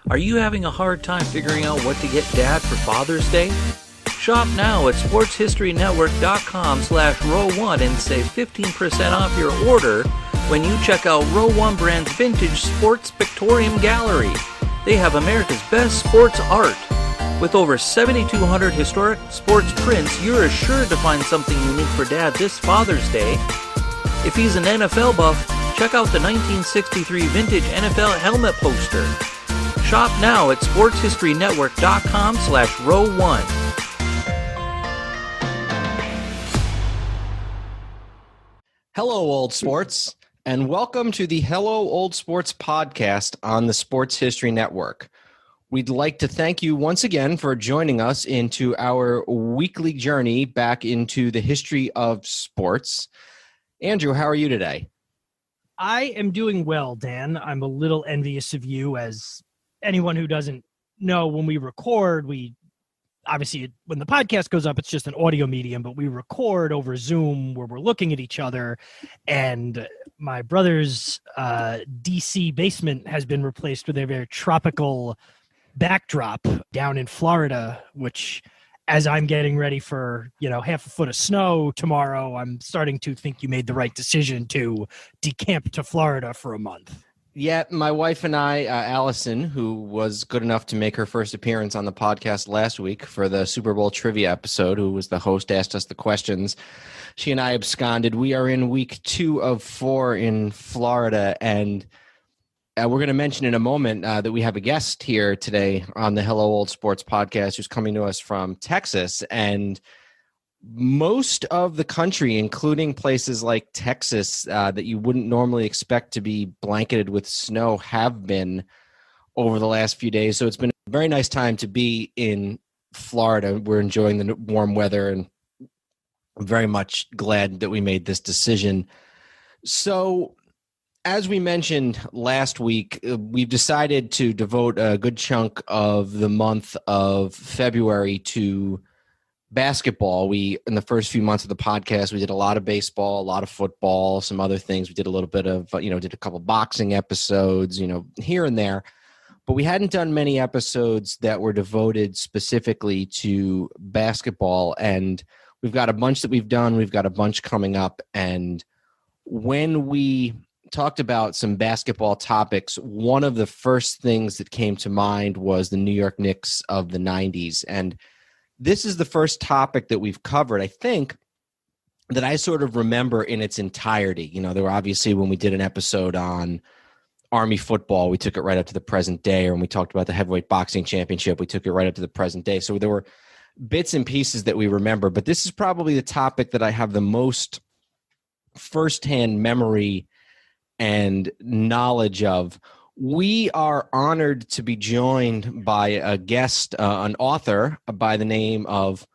Are you having a hard time figuring out what to get Dad for Father's Day? Shop now at sportshistorynetwork.com/row1 and save 15% off your order when you check out Row 1 Brand's Vintage Sports Pictorium Gallery. They have America's best sports art. With over 7,200 historic sports prints, you're assured to find something unique for Dad this Father's Day. If he's an NFL buff, check out the 1963 vintage NFL helmet poster. Shop now at sportshistorynetwork.com/row1. Hello, old sports, and welcome to the Hello, Old Sports podcast on the Sports History Network. We'd like to thank you once again for joining us into our weekly journey back into the history of sports. Andrew, how are you today? I am doing well, Dan. I'm a little envious of you. As anyone who doesn't know, when we record, obviously, when the podcast goes up, it's just an audio medium, but we record over Zoom where we're looking at each other. And my brother's DC basement has been replaced with a very tropical backdrop down in Florida, which, as I'm getting ready for, half a foot of snow tomorrow, I'm starting to think you made the right decision to decamp to Florida for a month. Yeah, my wife and I, Allison, who was good enough to make her first appearance on the podcast last week for the Super Bowl trivia episode, who was the host, asked us the questions. She and I absconded. We are in week 2 of 4 in Florida, and we're going to mention in a moment that we have a guest here today on the Hello Old Sports podcast who's coming to us from Texas. And most of the country, including places like Texas that you wouldn't normally expect to be blanketed with snow, have been over the last few days. So it's been a very nice time to be in Florida. We're enjoying the warm weather, and I'm very much glad that we made this decision. So as we mentioned last week, we've decided to devote a good chunk of the month of February to basketball. In the first few months of the podcast, we did a lot of baseball, a lot of football, some other things. We did a little bit of, did a couple boxing episodes, here and there. But we hadn't done many episodes that were devoted specifically to basketball. And we've got a bunch that we've done. We've got a bunch coming up. And when we talked about some basketball topics, one of the first things that came to mind was the New York Knicks of the 90s. And this is the first topic that we've covered, I think, that I sort of remember in its entirety. There were obviously, when we did an episode on Army football, we took it right up to the present day. Or when we talked about the heavyweight boxing championship, we took it right up to the present day. So there were bits and pieces that we remember. But this is probably the topic that I have the most firsthand memory and knowledge of. We are honored to be joined by a guest, an author by the name of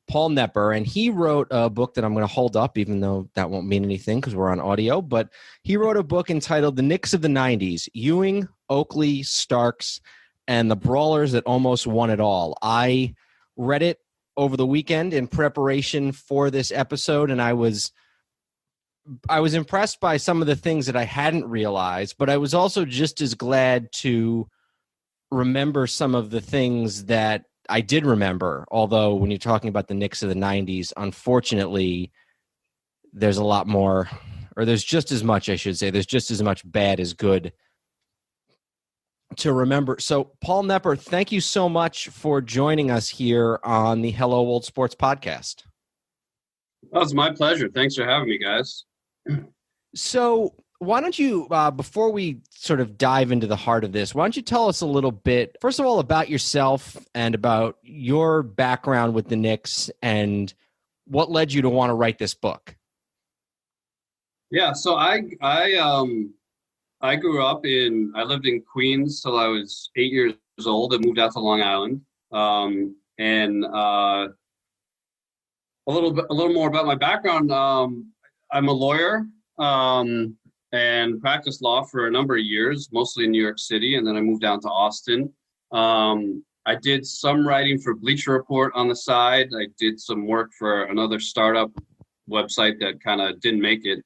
Paul Knepper, and he wrote a book that I'm going to hold up, even though that won't mean anything because we're on audio, but he wrote a book entitled The Knicks of the 90s, Ewing, Oakley, Starks, and the Brawlers That Almost Won It All. I read it over the weekend in preparation for this episode, and I was impressed by some of the things that I hadn't realized, but I was also just as glad to remember some of the things that I did remember. Although when you're talking about the Knicks of the 90s, unfortunately, there's a lot more, or there's just as much, I should say, there's just as much bad as good to remember. So Paul Knepper, thank you so much for joining us here on the Hello Old Sports podcast. Well, it's my pleasure. Thanks for having me, guys. So why don't you, before we sort of dive into the heart of this, why don't you tell us a little bit, first of all, about yourself and about your background with the Knicks and what led you to want to write this book? Yeah, so I grew up I lived in Queens till I was 8 years old. I moved out to Long Island. And a little more about my background. I'm a lawyer and practiced law for a number of years, mostly in New York City, and then I moved down to Austin. I did some writing for Bleacher Report on the side. I did some work for another startup website that kind of didn't make it.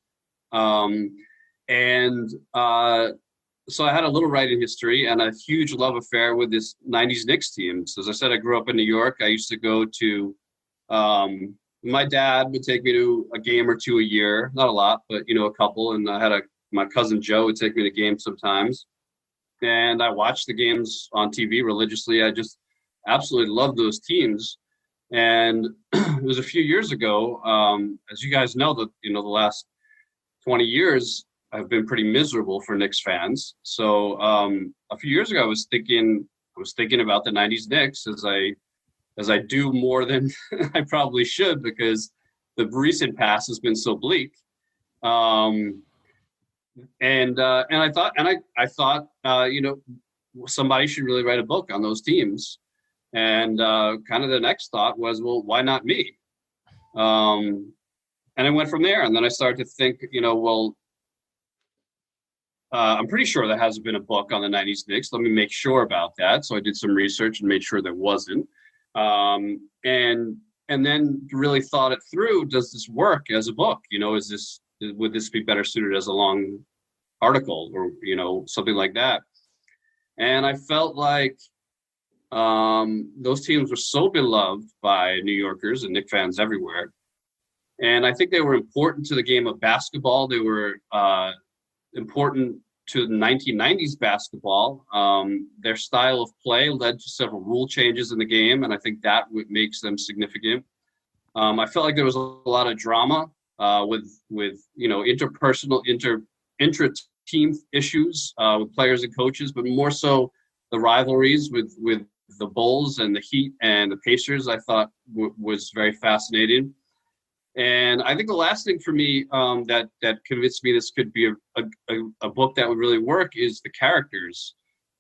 so I had a little writing history and a huge love affair with this 90s Knicks team. So as I said, I grew up in New York. I used to go to, my dad would take me to a game or two a year, not a lot, but, a couple. And I had my cousin Joe would take me to games sometimes. And I watched the games on TV religiously. I just absolutely loved those teams. And it was a few years ago, as you guys know, the last 20 years have been pretty miserable for Knicks fans. So a few years ago, I was thinking about the 90s Knicks as I do more than I probably should, because the recent past has been so bleak. And I thought, somebody should really write a book on those teams. And kind of the next thought was, well, why not me? And I went from there. And then I started to think, I'm pretty sure there hasn't been a book on the 90s Knicks. Let me make sure about that. So I did some research and made sure there wasn't. And then really thought it through. Does this work as a book? Would this be better suited as a long article or, something like that? And I felt like those teams were so beloved by New Yorkers and Knicks fans everywhere. And I think they were important to the game of basketball. They were important to the 1990s basketball. Their style of play led to several rule changes in the game, and I think that makes them significant. I felt like there was a lot of drama with interpersonal, intra-team issues with players and coaches, but more so the rivalries with the Bulls and the Heat and the Pacers, I thought was very fascinating. And I think the last thing for me that convinced me this could be a book that would really work is the characters.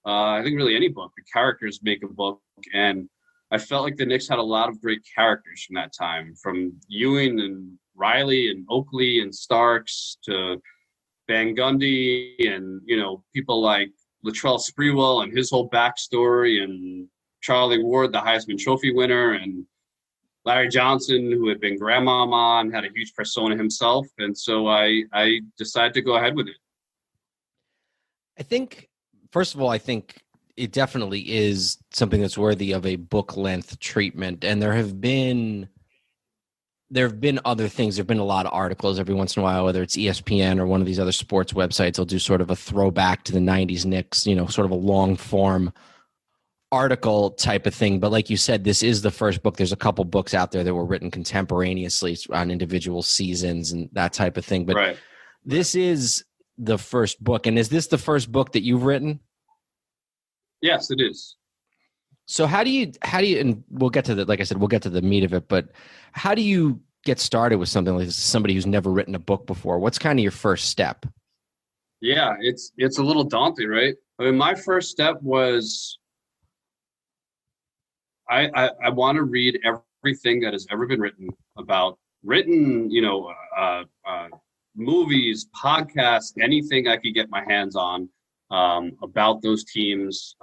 I think really any book, the characters make a book. And I felt like the Knicks had a lot of great characters from that time, from Ewing and Riley and Oakley and Starks to Van Gundy and, people like Latrell Sprewell and his whole backstory, and Charlie Ward, the Heisman Trophy winner, and Larry Johnson, who had been grandmama and had a huge persona himself. And so I decided to go ahead with it. I think, first of all, I think it definitely is something that's worthy of a book length treatment. And there have been other things. There have been a lot of articles every once in a while, whether it's ESPN or one of these other sports websites. They'll do sort of a throwback to the 90s Knicks, sort of a long form article type of thing. But like you said, this is the first book. There's a couple books out there that were written contemporaneously on individual seasons and that type of thing. But right. This is the first book. And is this the first book that you've written? Yes, it is. So how do you, and we'll get to the, like I said, we'll get to the meat of it, but how do you get started with something like this? Somebody who's never written a book before, what's kind of your first step? Yeah, it's a little daunting, right? I mean, my first step was, I want to read everything that has ever been written, movies, podcasts, anything I could get my hands on about those teams,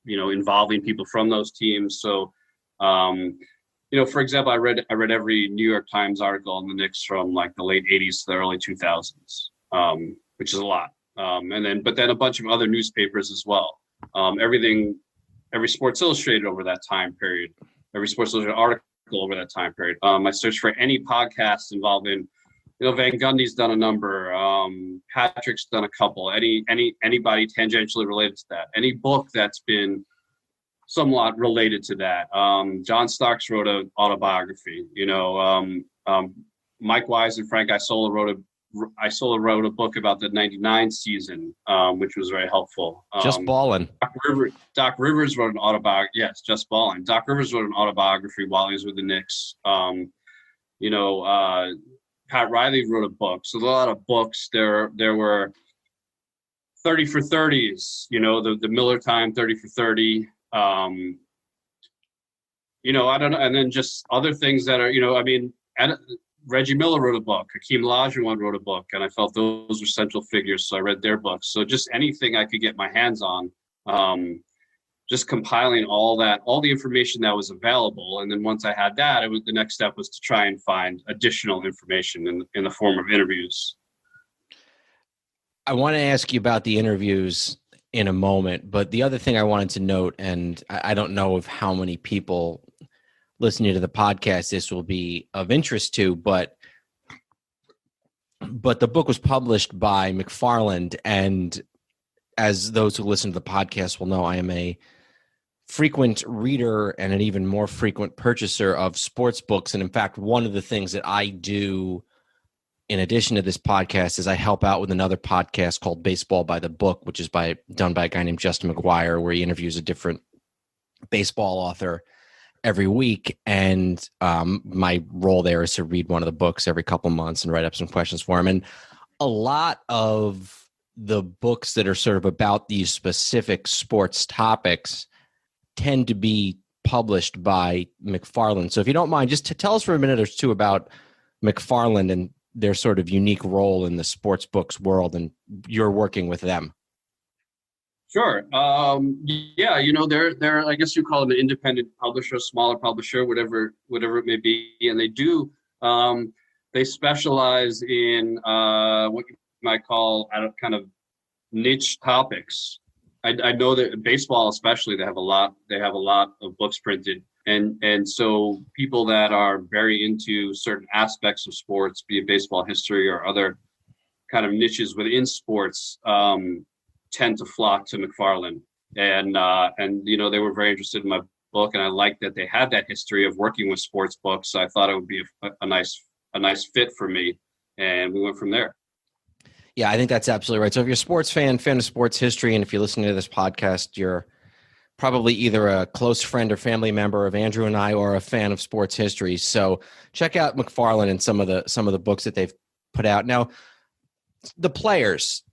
involving people from those teams. So, for example, I read every New York Times article on the Knicks from like the late 80s to the early 2000s, which is a lot. But then a bunch of other newspapers as well. Every Sports Illustrated over that time period, every Sports Illustrated article over that time period. I searched for any podcast involving, Van Gundy's done a number, Patrick's done a couple, anybody tangentially related to that, any book that's been somewhat related to that. John Starks wrote an autobiography, Mike Wise and Frank Isola wrote a book about the 99 season, which was very helpful. Just Ballin'. Doc Rivers wrote an autobiography. Yes, Just Ballin'. Doc Rivers wrote an autobiography while he was with the Knicks. Pat Riley wrote a book. So a lot of books. There were 30 for 30s, the Miller Time 30 for 30. I don't know. And then just other things that are, Reggie Miller wrote a book. Hakeem Olajuwon wrote a book, and I felt those were central figures, so I read their books. So just anything I could get my hands on, just compiling all the information that was available. And then once I had that, the next step was to try and find additional information in the form of interviews. I want to ask you about the interviews in a moment, but the other thing I wanted to note, and I don't know of how many people listening to the podcast this will be of interest to, but the book was published by McFarland, and as those who listen to the podcast will know, I am a frequent reader and an even more frequent purchaser of sports books. And in fact, one of the things that I do in addition to this podcast is I help out with another podcast called Baseball by the Book, which is done by a guy named Justin McGuire, where he interviews a different baseball author every week. And my role there is to read one of the books every couple months and write up some questions for him. And a lot of the books that are sort of about these specific sports topics tend to be published by McFarland. So if you don't mind, just to tell us for a minute or two about McFarland and their sort of unique role in the sports books world, and you're working with them. Sure. Yeah, they're I guess you call them an independent publisher, smaller publisher, whatever it may be, and they specialize in what you might call kind of niche topics. I know that in baseball, especially, they have a lot of books printed. And so people that are very into certain aspects of sports, be it baseball history or other kind of niches within sports, tend to flock to McFarland. And they were very interested in my book, and I liked that they had that history of working with sports books. So I thought it would be a nice fit for me, and we went from there. Yeah, I think that's absolutely right. So if you're a sports fan of sports history, and if you're listening to this podcast, you're probably either a close friend or family member of Andrew and I, or a fan of sports history. So check out McFarland and some of the books that they've put out. Now, the players,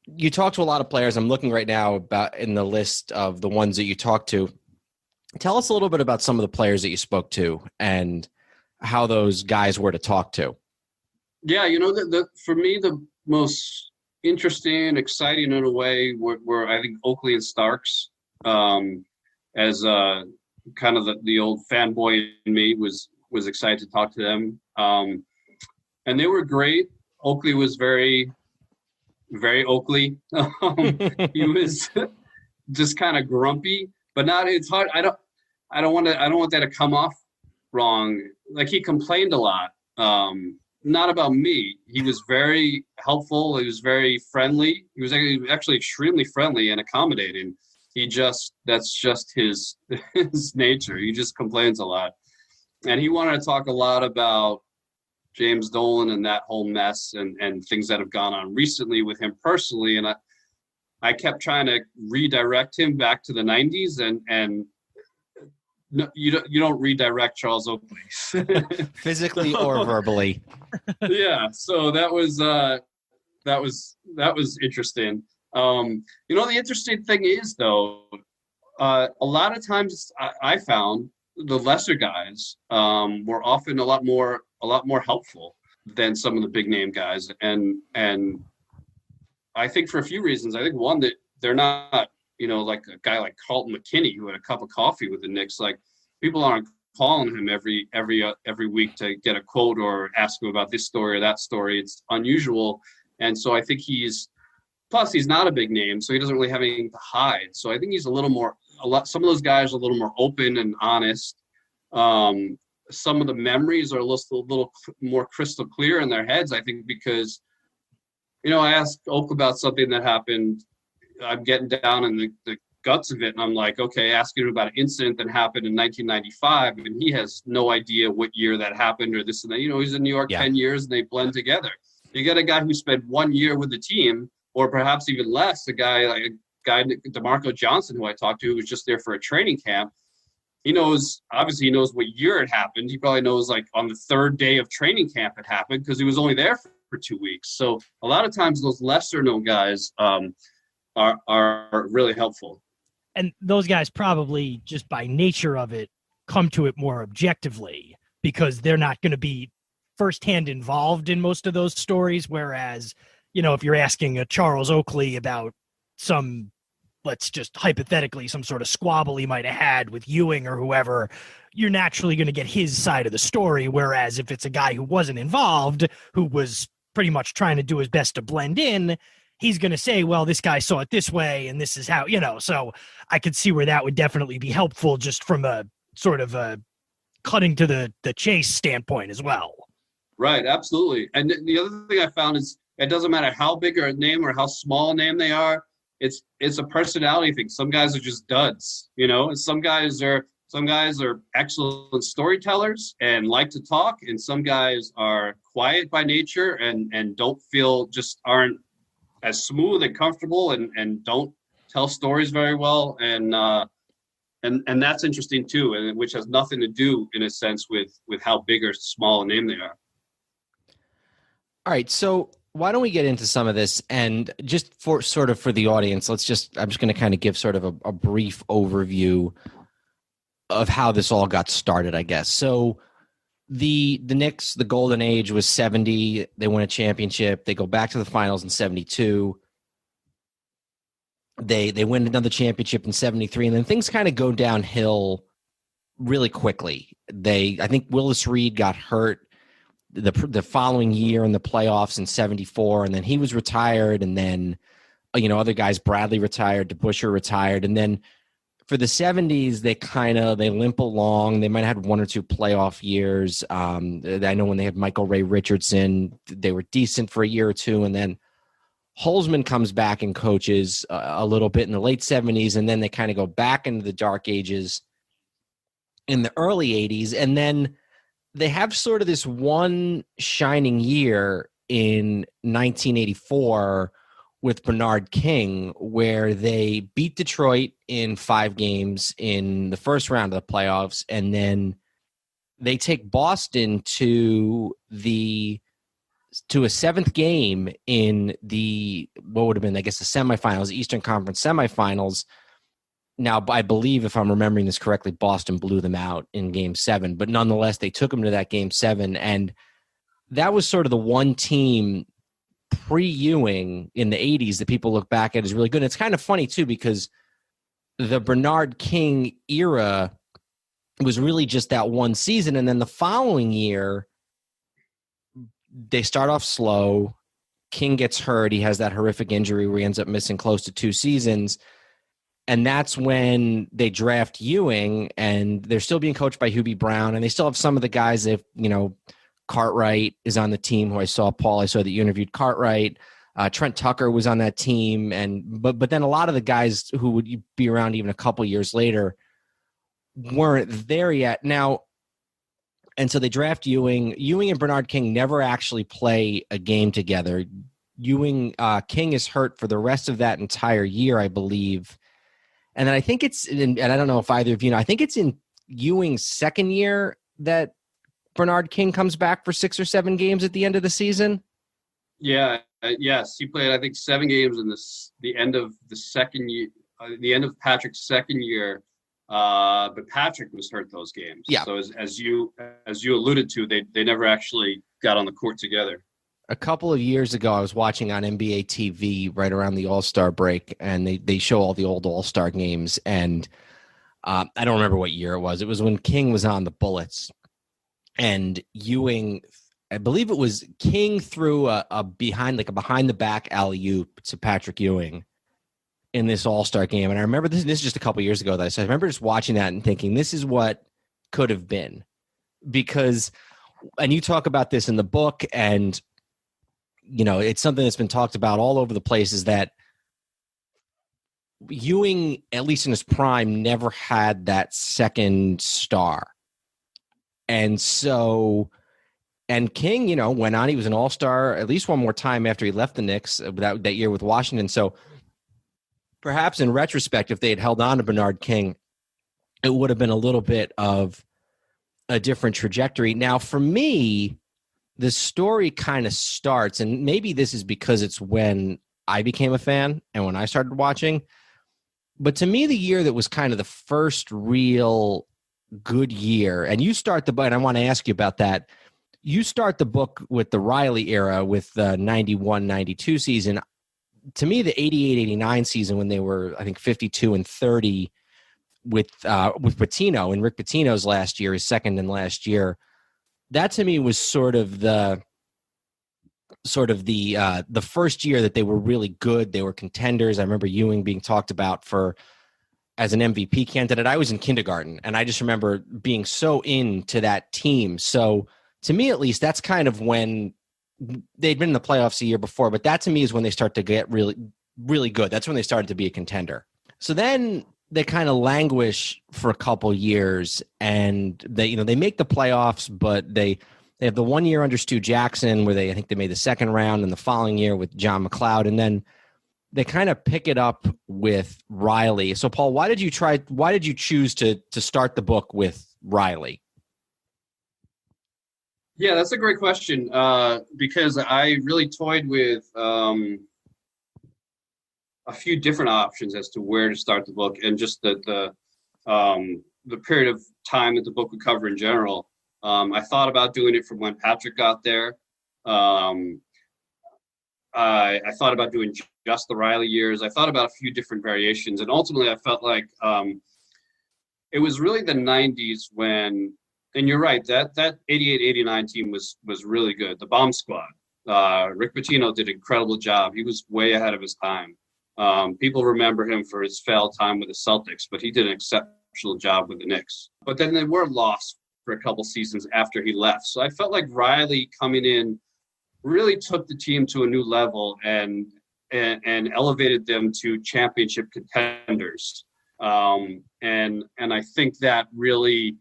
you talk to a lot of players. I'm looking right now about in the list of the ones that you talked to. Tell us a little bit about some of the players that you spoke to and how those guys were to talk to. Yeah, for me, the most interesting, exciting in a way were I think Oakley and Starks. As kind of the old fanboy in me was excited to talk to them. And they were great. Oakley was very, very Oakley. He was just kind of grumpy, but it's hard. I don't want that to come off wrong. Like, he complained a lot. Not about me. He was very helpful. He was very friendly. He was actually extremely friendly and accommodating. That's just his nature. He just complains a lot. And he wanted to talk a lot about James Dolan and that whole mess and things that have gone on recently with him personally. And I kept trying to redirect him back to the 90s, and no, you don't redirect Charles Oakley. Physically or verbally. Yeah. So that was interesting. The interesting thing is, though, a lot of times I found the lesser guys were often a lot more helpful than some of the big name guys, and I think for a few reasons. I think one, that they're not, like a guy like Carlton McKinney who had a cup of coffee with the Knicks. Like, people aren't calling him every week to get a quote or ask him about this story or that story. It's unusual, and so I think plus, he's not a big name, so he doesn't really have anything to hide. So I think he's some of those guys are a little more open and honest. Some of the memories are a little more crystal clear in their heads, I think, because, I asked Oak about something that happened. I'm getting down in the guts of it, and I'm like, okay, asking him about an incident that happened in 1995, and he has no idea what year that happened or this and that. He's in New York 10 years, and they blend together. You get a guy who spent 1 year with the team, or perhaps even less, a guy DeMarco Johnson, who I talked to, who was just there for a training camp. He knows what year it happened. He probably knows, like, on the third day of training camp it happened, because he was only there for 2 weeks. So a lot of times those lesser known guys are really helpful. And those guys probably, just by nature of it, come to it more objectively, because they're not going to be firsthand involved in most of those stories. Whereas, if you're asking a Charles Oakley about some, let's just hypothetically, some sort of squabble he might have had with Ewing or whoever, you're naturally going to get his side of the story. Whereas if it's a guy who wasn't involved, who was pretty much trying to do his best to blend in, he's going to say, well, this guy saw it this way and this is how, so I could see where that would definitely be helpful just from a sort of a cutting to the chase standpoint as well. Right, absolutely. And the other thing I found is it doesn't matter how big a name or how small a name they are. It's a personality thing. Some guys are just duds, and some guys are excellent storytellers and like to talk, and some guys are quiet by nature and aren't as smooth and comfortable and don't tell stories very well. And that's interesting too, and which has nothing to do in a sense with how big or small a name they are. All right, so why don't we get into some of this, and just for the audience, I'm just going to kind of give sort of a brief overview of how this all got started, I guess. So the Knicks, the golden age was 70. They win a championship. They go back to the finals in 72. They win another championship in 73, and then things kind of go downhill really quickly. I think Willis Reed got hurt the following year in the playoffs in 74, and then he was retired, and then other guys, Bradley retired, DeBusschere retired, and then for the 70s they limp along. They might have had one or two playoff years. I know when they had Michael Ray Richardson, they were decent for a year or two, and then Holzman comes back and coaches a little bit in the late 70s, and then they kind of go back into the dark ages in the early 80s, and then they have sort of this one shining year in 1984 with Bernard King, where they beat Detroit in 5 games in the first round of the playoffs, and then they take Boston to a 7th game in what would have been, I guess, the semifinals, Eastern Conference semifinals. Now, I believe, if I'm remembering this correctly, Boston blew them out in Game 7, but nonetheless, they took them to that Game 7, and that was sort of the one team pre-Ewing in the 80s that people look back at as really good. And it's kind of funny, too, because the Bernard King era was really just that one season, and then the following year, they start off slow. King gets hurt. He has that horrific injury where he ends up missing close to 2 seasons. And that's when they draft Ewing, and they're still being coached by Hubie Brown, and they still have some of the guys that, Cartwright is on the team, who I saw that you interviewed Cartwright. Trent Tucker was on that team, but then a lot of the guys who would be around even a couple years later weren't there yet. Now, and so they draft Ewing. Ewing and Bernard King never actually play a game together. King is hurt for the rest of that entire year, I believe. And then I think and I don't know if either of you know, I think it's in Ewing's second year that Bernard King comes back for 6 or 7 games at the end of the season. Yeah. Yes. He played, I think, 7 games in the end of the second year, the end of Patrick's second year. But Patrick was hurt those games. Yeah. So as you alluded to, they never actually got on the court together. A couple of years ago, I was watching on NBA TV right around the All-Star break, and they show all the old All-Star games. And I don't remember what year it was. It was when King was on the Bullets, and Ewing, I believe it was King threw a behind the back alley-oop to Patrick Ewing in this All-Star game. And I remember this is just a couple of years ago that I remember just watching that and thinking, this is what could have been. Because, and you talk about this in the book, and it's something that's been talked about all over the place, is that Ewing, at least in his prime, never had that second star. And so, and King, went on. He was an all-star at least one more time after he left the Knicks that year with Washington. So perhaps in retrospect, if they had held on to Bernard King, it would have been a little bit of a different trajectory. Now, for me, the story kind of starts, and maybe this is because it's when I became a fan and when I started watching, but to me, the year that was kind of the first real good year, and you start the book, and I want to ask you about that. You start the book with the Riley era, with the 91-92 season. To me, the 88-89 season, when they were, I think, 52-30 with Pitino, and Rick Pitino's last year, his second and last year, that to me was sort of the sort of the first year that they were really good. They were contenders. I remember Ewing being talked about as an MVP candidate. I was in kindergarten, and I just remember being so into that team. So to me, at least, that's kind of when they'd been in the playoffs a year before, but that to me is when they start to get really, really good. That's when they started to be a contender. So then they kind of languish for a couple years, and they make the playoffs, but they have the 1 year under Stu Jackson where I think they made the second round, and the following year with John McLeod, and then they kind of pick it up with Riley. So Paul, why did you choose to start the book with Riley? Yeah, that's a great question, because I really toyed with a few different options as to where to start the book, and just the period of time that the book would cover in general. I thought about doing it from when Patrick got there. I thought about doing just the Riley years. I thought about a few different variations, and ultimately I felt like it was really the 90s when, and you're right, that 88-89 team was really good. The bomb squad. Rick Pitino did an incredible job. He was way ahead of his time. People remember him for his failed time with the Celtics, but he did an exceptional job with the Knicks. But then they were lost for a couple seasons after he left. So I felt like Riley coming in really took the team to a new level and elevated them to championship contenders. And I think that really,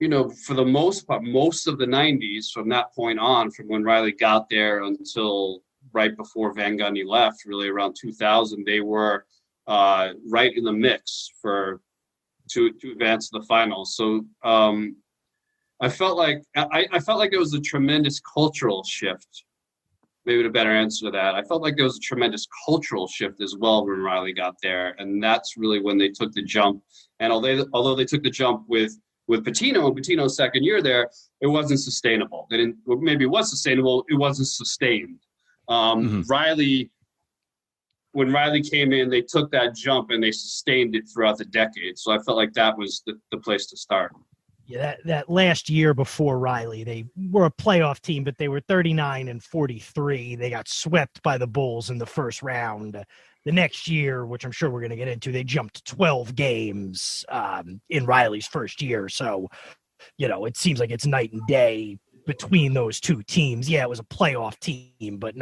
for the most part, most of the 90s from that point on, from when Riley got there until right before Van Gundy left, really around 2000, they were right in the mix to advance to the finals. So I felt like there was a tremendous cultural shift. Maybe the better answer to that, I felt like there was a tremendous cultural shift as well when Riley got there, and that's really when they took the jump. And although they took the jump with Pitino and Pitino's second year there, it wasn't sustainable. Maybe it was sustainable, it wasn't sustained. Riley, when Riley came in, they took that jump and they sustained it throughout the decade. So I felt like that was the place to start. Yeah, that last year before Riley, they were a playoff team, but they were 39-43. They got swept by the Bulls in the first round. The next year, which I'm sure we're going to get into, they jumped 12 games in Riley's first year. So, it seems like it's night and day between those two teams. Yeah, it was a playoff team, but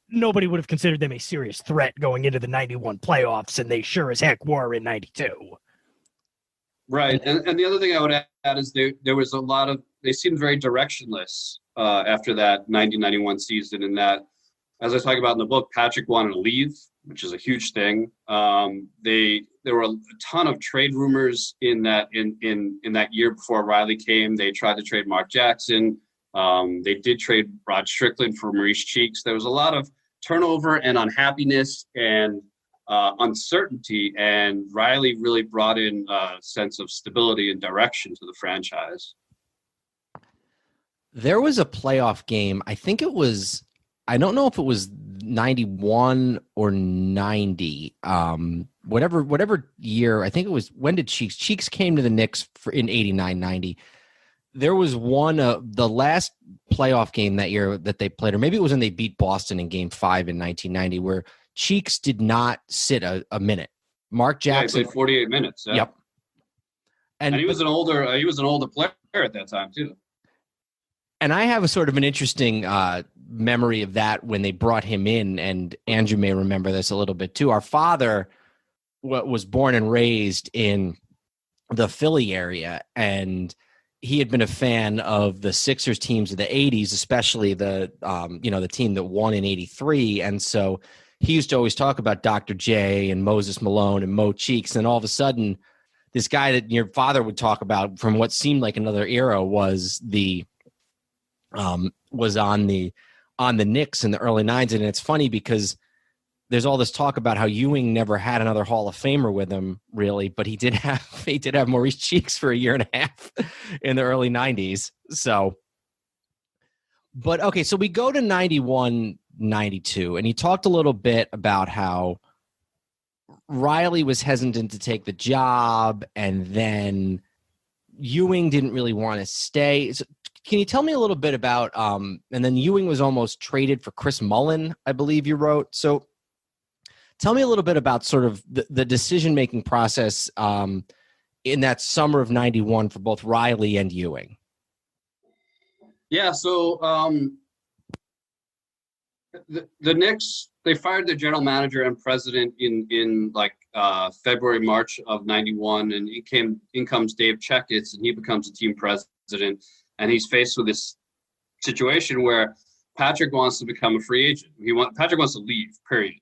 nobody would have considered them a serious threat going into the 91 playoffs, and they sure as heck were in 92. Right. And the other thing I would add is there was they seemed very directionless after that 90-91 season, in that, as I talk about in the book, Patrick wanted to leave, which is a huge thing. There were a ton of trade rumors in that year before Riley came. They tried to trade Mark Jackson. They did trade Rod Strickland for Maurice Cheeks. There was a lot of turnover and unhappiness and uncertainty, and Riley really brought in a sense of stability and direction to the franchise. There was a playoff game. I don't know if it was 91 or 90. Whatever year. I think it was, when did Cheeks came to the Knicks in 89-90. There was the last playoff game that year that they played, or maybe it was when they beat Boston in Game 5 in 1990, where Cheeks did not sit a minute. Mark Jackson, he played 48 minutes. Yeah. Yep. And he was an older player at that time too. And I have a sort of an interesting memory of that when they brought him in, and Andrew may remember this a little bit too. Our father was born and raised in the Philly area, and he had been a fan of the Sixers teams of the 80s, especially the team that won in 83. And so he used to always talk about Dr. J and Moses Malone and Mo Cheeks. And all of a sudden, this guy that your father would talk about from what seemed like another era was on the Knicks in the early 90s. And it's funny because there's all this talk about how Ewing never had another Hall of Famer with him, really, but he did have Maurice Cheeks for a year and a half in the early 90s. So, but okay, so we go to 91, 92, and he talked a little bit about how Riley was hesitant to take the job, and then Ewing didn't really want to stay. So Can you tell me a little bit about, and then Ewing was almost traded for Chris Mullin, I believe you wrote. So tell me a little bit about sort of the decision-making process in that summer of 91 for both Riley and Ewing. Yeah, so the Knicks, they fired their general manager and president in February, March of 91, and in comes Dave Checketts, and he becomes the team president, and he's faced with this situation where Patrick wants to become a free agent. Patrick wants to leave, period.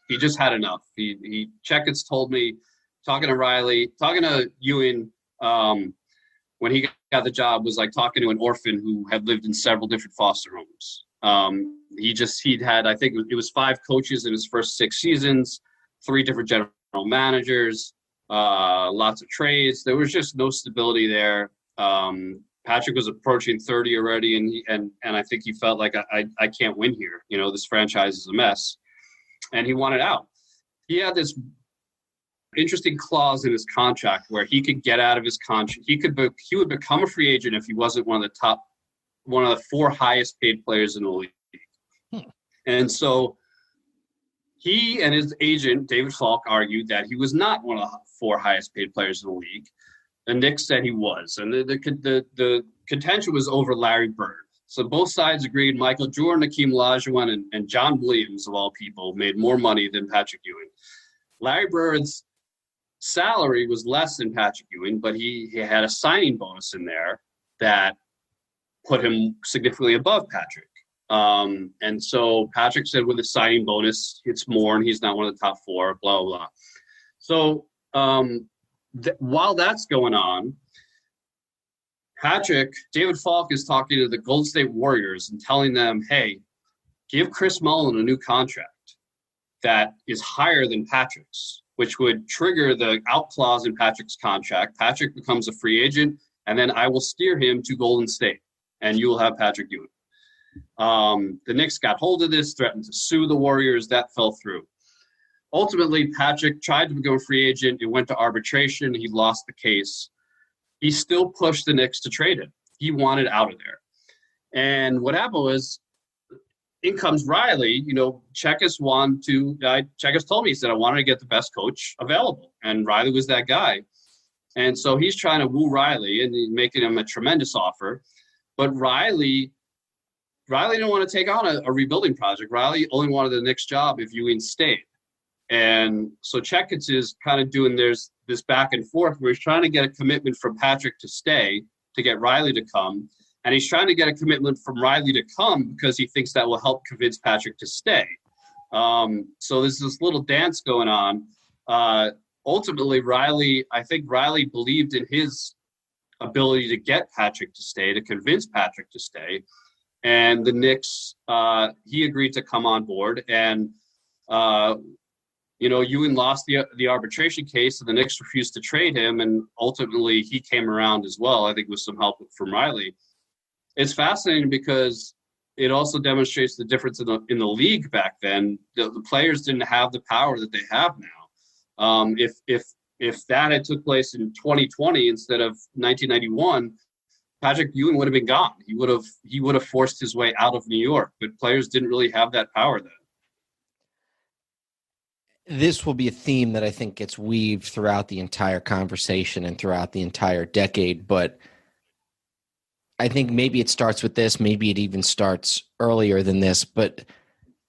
He just had enough. Checketts told me, talking to Ewing, when he got the job, was like talking to an orphan who had lived in several different foster homes. He'd had, I think it was 5 coaches in his first 6 seasons, 3 different general managers, lots of trades. There was just no stability there. Patrick was approaching 30 already, and I think he felt like I can't win here. You know, this franchise is a mess, and he wanted out. He had this interesting clause in his contract where he could get out of his contract. He would become a free agent if he wasn't one of the 4 highest paid players in the league. And so he and his agent, David Falk, argued that he was not one of the 4 highest paid players in the league. The Knicks said he was. And the contention was over Larry Bird. So both sides agreed Michael Jordan, Hakeem Olajuwon, and John Williams, of all people, made more money than Patrick Ewing. Larry Bird's salary was less than Patrick Ewing, but he had a signing bonus in there that put him significantly above Patrick. And so Patrick said with his signing bonus, it's more, and he's not one of the top 4, blah, blah, blah. So while that's going on, David Falk is talking to the Golden State Warriors and telling them, hey, give Chris Mullin a new contract that is higher than Patrick's, which would trigger the out clause in Patrick's contract. Patrick becomes a free agent, and then I will steer him to Golden State, and you will have Patrick Ewing. The Knicks got hold of this, threatened to sue the Warriors. That fell through. Ultimately, Patrick tried to become a free agent. It went to arbitration. He lost the case. He still pushed the Knicks to trade him. He wanted out of there. And what happened was, in comes Riley. You know, Checketts told me, he said, I wanted to get the best coach available. And Riley was that guy. And so he's trying to woo Riley and making him a tremendous offer. But Riley didn't want to take on a rebuilding project. Riley only wanted the Knicks job if Ewing stayed. And so Checketts is kind of doing this back and forth where he's trying to get a commitment from Patrick to stay, to get Riley to come. And he's trying to get a commitment from Riley to come because he thinks that will help convince Patrick to stay. So there's this little dance going on. Ultimately, I think Riley believed in his ability to get Patrick to stay, to convince Patrick to stay. And the Knicks, he agreed to come on board. And, Ewing lost the arbitration case, and the Knicks refused to trade him. And ultimately, he came around as well, I think, with some help from Riley. It's fascinating because it also demonstrates the difference in the league back then. The players didn't have the power that they have now. If that had took place in 2020 instead of 1991, Patrick Ewing would have been gone. He would have forced his way out of New York, but players didn't really have that power then. This will be a theme that I think gets weaved throughout the entire conversation and throughout the entire decade, but I think maybe it starts with this, maybe it even starts earlier than this, but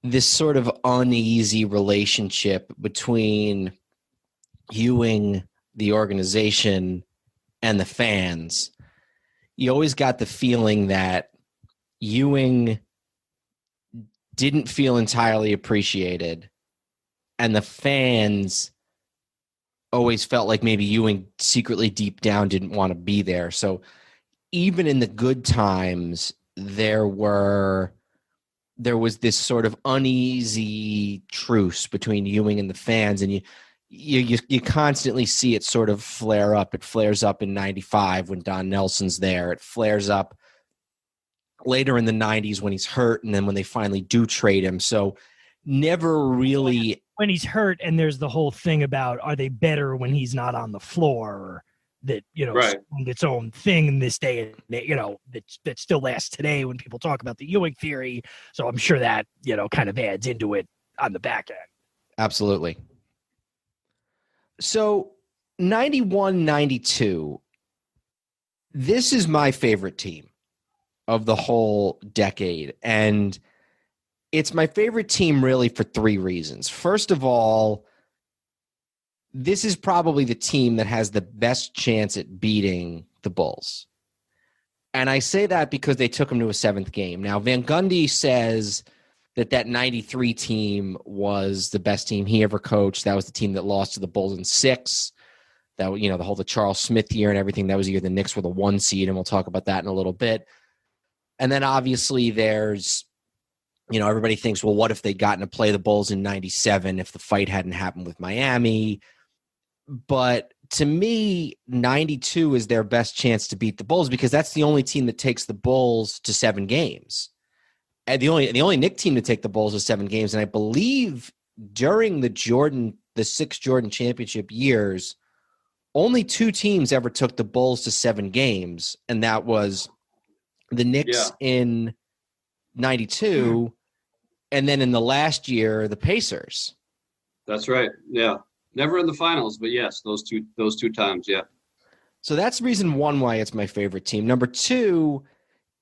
this sort of uneasy relationship between Ewing, the organization, and the fans. You always got the feeling that Ewing didn't feel entirely appreciated, and the fans always felt like maybe Ewing secretly deep down didn't want to be there. So even in the good times, there was this sort of uneasy truce between Ewing and the fans, and you constantly see it sort of flare up. It flares up in 95 when Don Nelson's there. It flares up later in the 90s when he's hurt, and then when they finally do trade him. So never really... When he's hurt, and there's the whole thing about, are they better when he's not on the floor? that, Right. spawned its own thing in this day, and that still lasts today when people talk about the Ewing theory. So I'm sure that, kind of adds into it on the back end. Absolutely. So 91, 92, this is my favorite team of the whole decade. And it's my favorite team really for three reasons. First of all, this is probably the team that has the best chance at beating the Bulls. And I say that because they took them to a seventh game. Now, Van Gundy says that 93 team was the best team he ever coached. That was the team that lost to the Bulls in 6. That, the Charles Smith year and everything. That was the year the Knicks were the 1 seed, and we'll talk about that in a little bit. And then obviously there's, everybody thinks, well, what if they'd gotten to play the Bulls in 97 if the fight hadn't happened with Miami? But to me, 92 is their best chance to beat the Bulls because that's the only team that takes the Bulls to 7 games. And the only Knick team to take the Bulls is 7 games. And I believe during the 6 Jordan championship years, only 2 teams ever took the Bulls to 7 games. And that was the Knicks in 92. And then in the last year, the Pacers. That's right. Yeah. Never in the finals, but yes, those two times, yeah. So that's reason one why it's my favorite team. Number 2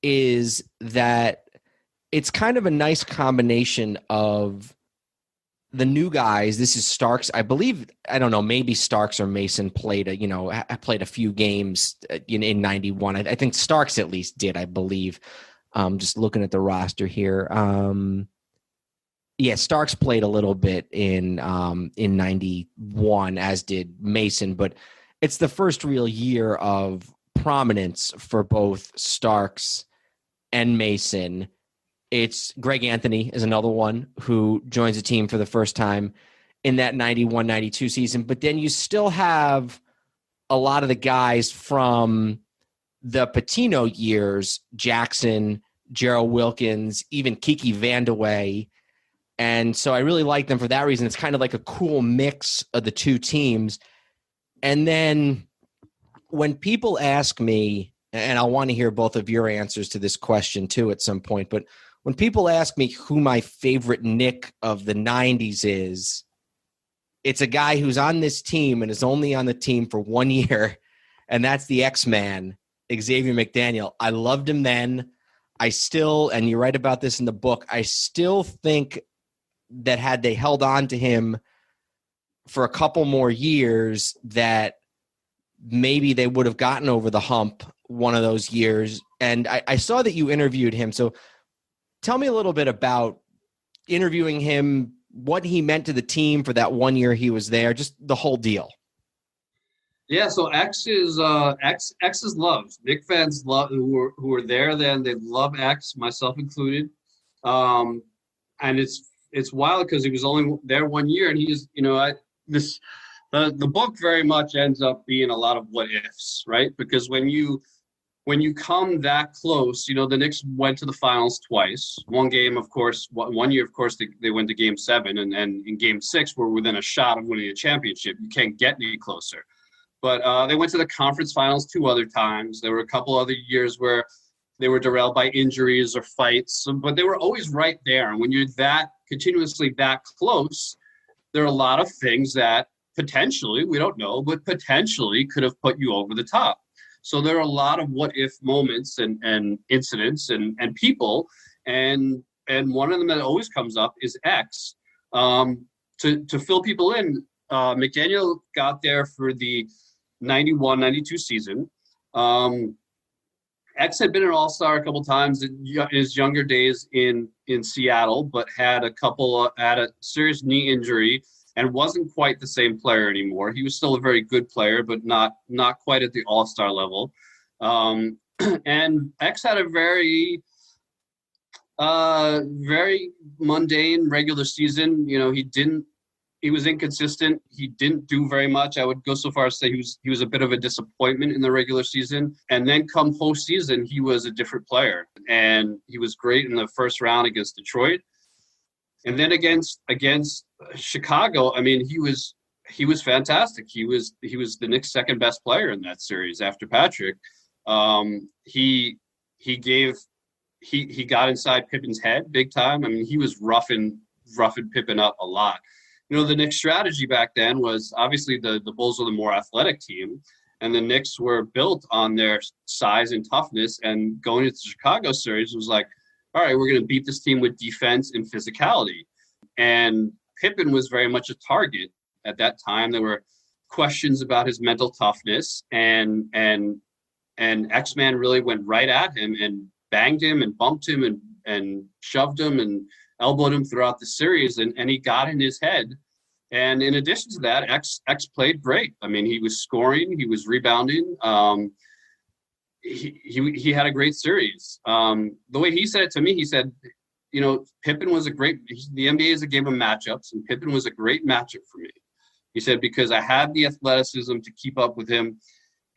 is that it's kind of a nice combination of the new guys. This is Starks. I believe, I don't know, maybe Starks or Mason played a few games in 91. I think Starks at least did, I believe. Just looking at the roster here. Starks played a little bit in 91, as did Mason, but it's the first real year of prominence for both Starks and Mason. It's Greg Anthony is another one who joins the team for the first time in that 91-92 season. But then you still have a lot of the guys from the Patino years, Jackson, Gerald Wilkins, even Kiki Vandeweghe. And so I really like them for that reason. It's kind of like a cool mix of the two teams. And then when people ask me, and I want to hear both of your answers to this question too at some point, but when people ask me who my favorite Knick of the 90s is, it's a guy who's on this team and is only on the team for 1 year, and that's the X-Man, Xavier McDaniel. I loved him then. I still, and you write about this in the book, I still think that had they held on to him for a couple more years, that maybe they would have gotten over the hump one of those years. And I saw that you interviewed him. So tell me a little bit about interviewing him, what he meant to the team for that 1 year he was there, just the whole deal. Yeah, so X is loved. Knick fans love who were there then. They love X, myself included. And it's wild because he was only there 1 year, and he's the book very much ends up being a lot of what ifs, right? Because when you come that close, the Knicks went to the finals twice. One game, of course, 1 year, of course, they went to Game 7, and in Game 6, we're within a shot of winning a championship. You can't get any closer. But they went to the conference finals 2 other times. There were a couple other years where they were derailed by injuries or fights, but they were always right there. And when you're continuously that close, there are a lot of things that potentially, we don't know, but potentially could have put you over the top. So there are a lot of what if moments and incidents and people. And one of them that always comes up is X. To fill people in, McDaniel got there for the 91-92 season. X had been an all-star a couple times in his younger days in Seattle, but had a serious knee injury and wasn't quite the same player anymore. He was still a very good player, but not quite at the all-star level. And X had a very mundane regular season. He was inconsistent. He didn't do very much. I would go so far as to say he was a bit of a disappointment in the regular season. And then come postseason, he was a different player. And he was great in the first round against Detroit. And then against Chicago, I mean, he was he was fantastic. He was the Knicks' second best player in that series after Patrick. He got inside Pippen's head big time. I mean, he was roughing Pippen up a lot. The Knicks' strategy back then was obviously the Bulls were the more athletic team, and the Knicks were built on their size and toughness. And going into the Chicago series was like, all right, we're going to beat this team with defense and physicality. And Pippen was very much a target at that time. There were questions about his mental toughness, and X-Man really went right at him and banged him and bumped him and shoved him and elbowed him throughout the series, and he got in his head. And in addition to that, X played great. I mean, he was scoring, he was rebounding. He had a great series. The way he said it to me, he said, Pippen was the NBA is a game of matchups, and Pippen was a great matchup for me. He said, because I had the athleticism to keep up with him.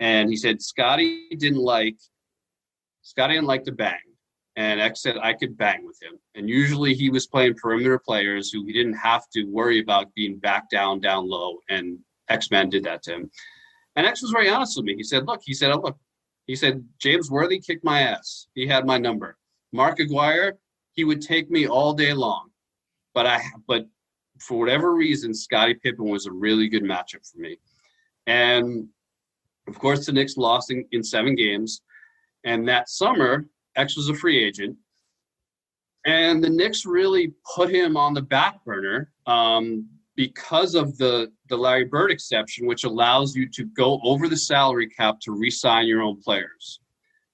And he said, Scotty didn't like to bang. And X said, I could bang with him. And usually he was playing perimeter players who he didn't have to worry about being back down low. And X-Man did that to him. And X was very honest with me. He said, look, James Worthy kicked my ass. He had my number. Mark Aguirre, he would take me all day long. But for whatever reason, Scottie Pippen was a really good matchup for me. And of course, the Knicks lost in 7 games. And that summer, X was a free agent. And the Knicks really put him on the back burner because of the Larry Bird exception, which allows you to go over the salary cap to re-sign your own players.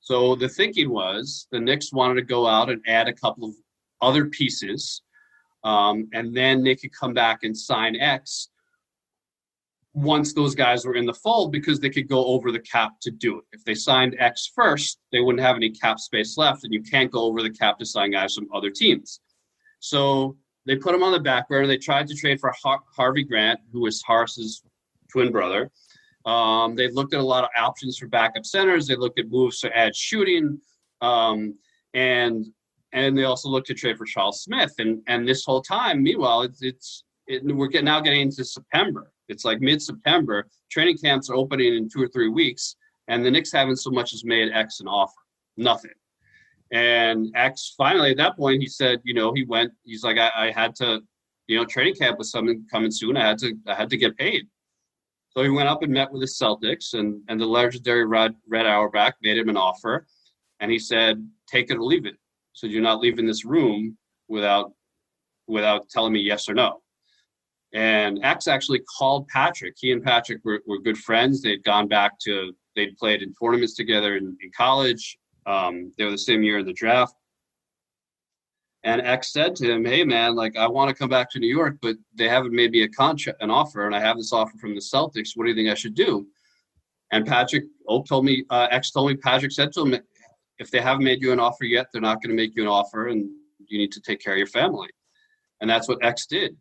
So the thinking was the Knicks wanted to go out and add a couple of other pieces, and then they could come back and sign X once those guys were in the fold, because they could go over the cap to do it. If they signed X first, they wouldn't have any cap space left, and you can't go over the cap to sign guys from other teams. So they put him on the back burner. They tried to trade for Harvey Grant, who was Horace's twin brother. They looked at a lot of options for backup centers. They looked at moves to add shooting, and they also looked to trade for Charles Smith. And this whole time, meanwhile, we're now getting into September. It's like mid-September. Training camps are opening in 2 or 3 weeks, and the Knicks haven't so much as made X an offer. Nothing. And X finally, at that point, he said, he's like, I had to, training camp was something coming soon. I had to get paid. So he went up and met with the Celtics, and the legendary Red Auerbach made him an offer, and he said, take it or leave it. So you're not leaving this room without telling me yes or no. And X actually called Patrick. He and Patrick were good friends. They'd played in tournaments together in college. They were the same year in the draft. And X said to him, hey, man, like, I want to come back to New York, but they haven't made me an offer, and I have this offer from the Celtics. What do you think I should do? And X told me, Patrick said to him, if they haven't made you an offer yet, they're not going to make you an offer, and you need to take care of your family. And that's what X did.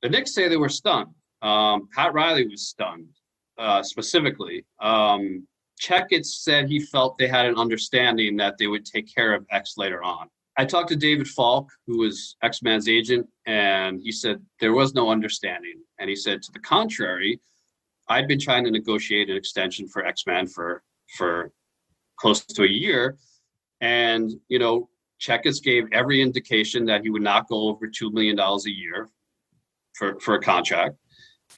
The Knicks say they were stunned. Pat Riley was stunned, specifically. Checkett said he felt they had an understanding that they would take care of X later on. I talked to David Falk, who was X-Man's agent, and he said there was no understanding. And he said, to the contrary, I'd been trying to negotiate an extension for X-Man for close to a year. And, Checkett gave every indication that he would not go over $2 million a year for a contract.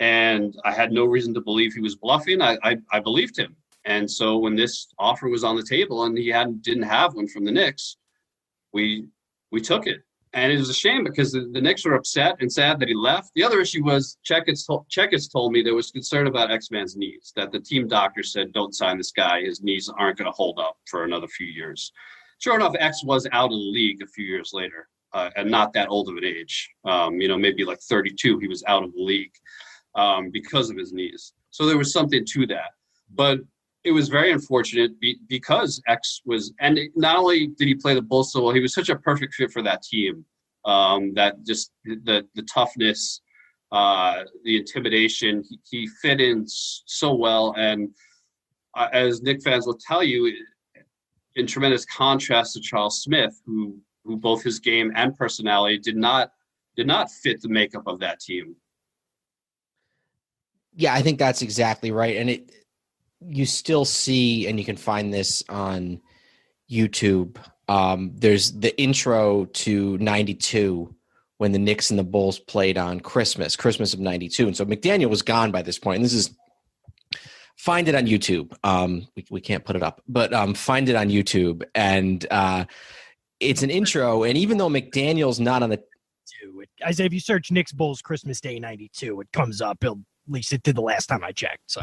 And I had no reason to believe he was bluffing. I believed him. And so when this offer was on the table and he didn't have one from the Knicks, we took it. And it was a shame because the Knicks were upset and sad that he left. The other issue was Checkett told me there was concern about X-Man's knees, that the team doctor said, don't sign this guy. His knees aren't going to hold up for another few years. Sure enough, X was out of the league a few years later. And not that old of an age, maybe like 32, he was out of the league because of his knees. So there was something to that. But it was very unfortunate because X was, and not only did he play the Bulls so well, he was such a perfect fit for that team. That just the toughness, the intimidation, he fit in so well. And as Knicks fans will tell you, in tremendous contrast to Charles Smith, who both his game and personality did not fit the makeup of that team. Yeah, I think that's exactly right. And you still see, and you can find this on YouTube. There's the intro to 92 when the Knicks and the Bulls played on Christmas of 92. And so McDaniel was gone by this point. And this is, find it on YouTube. We can't put it up, but find it on YouTube. And it's an intro. And even though McDaniel's not on the I say if you search Knicks Bulls Christmas Day 92, it comes up. At least it did the last time I checked. So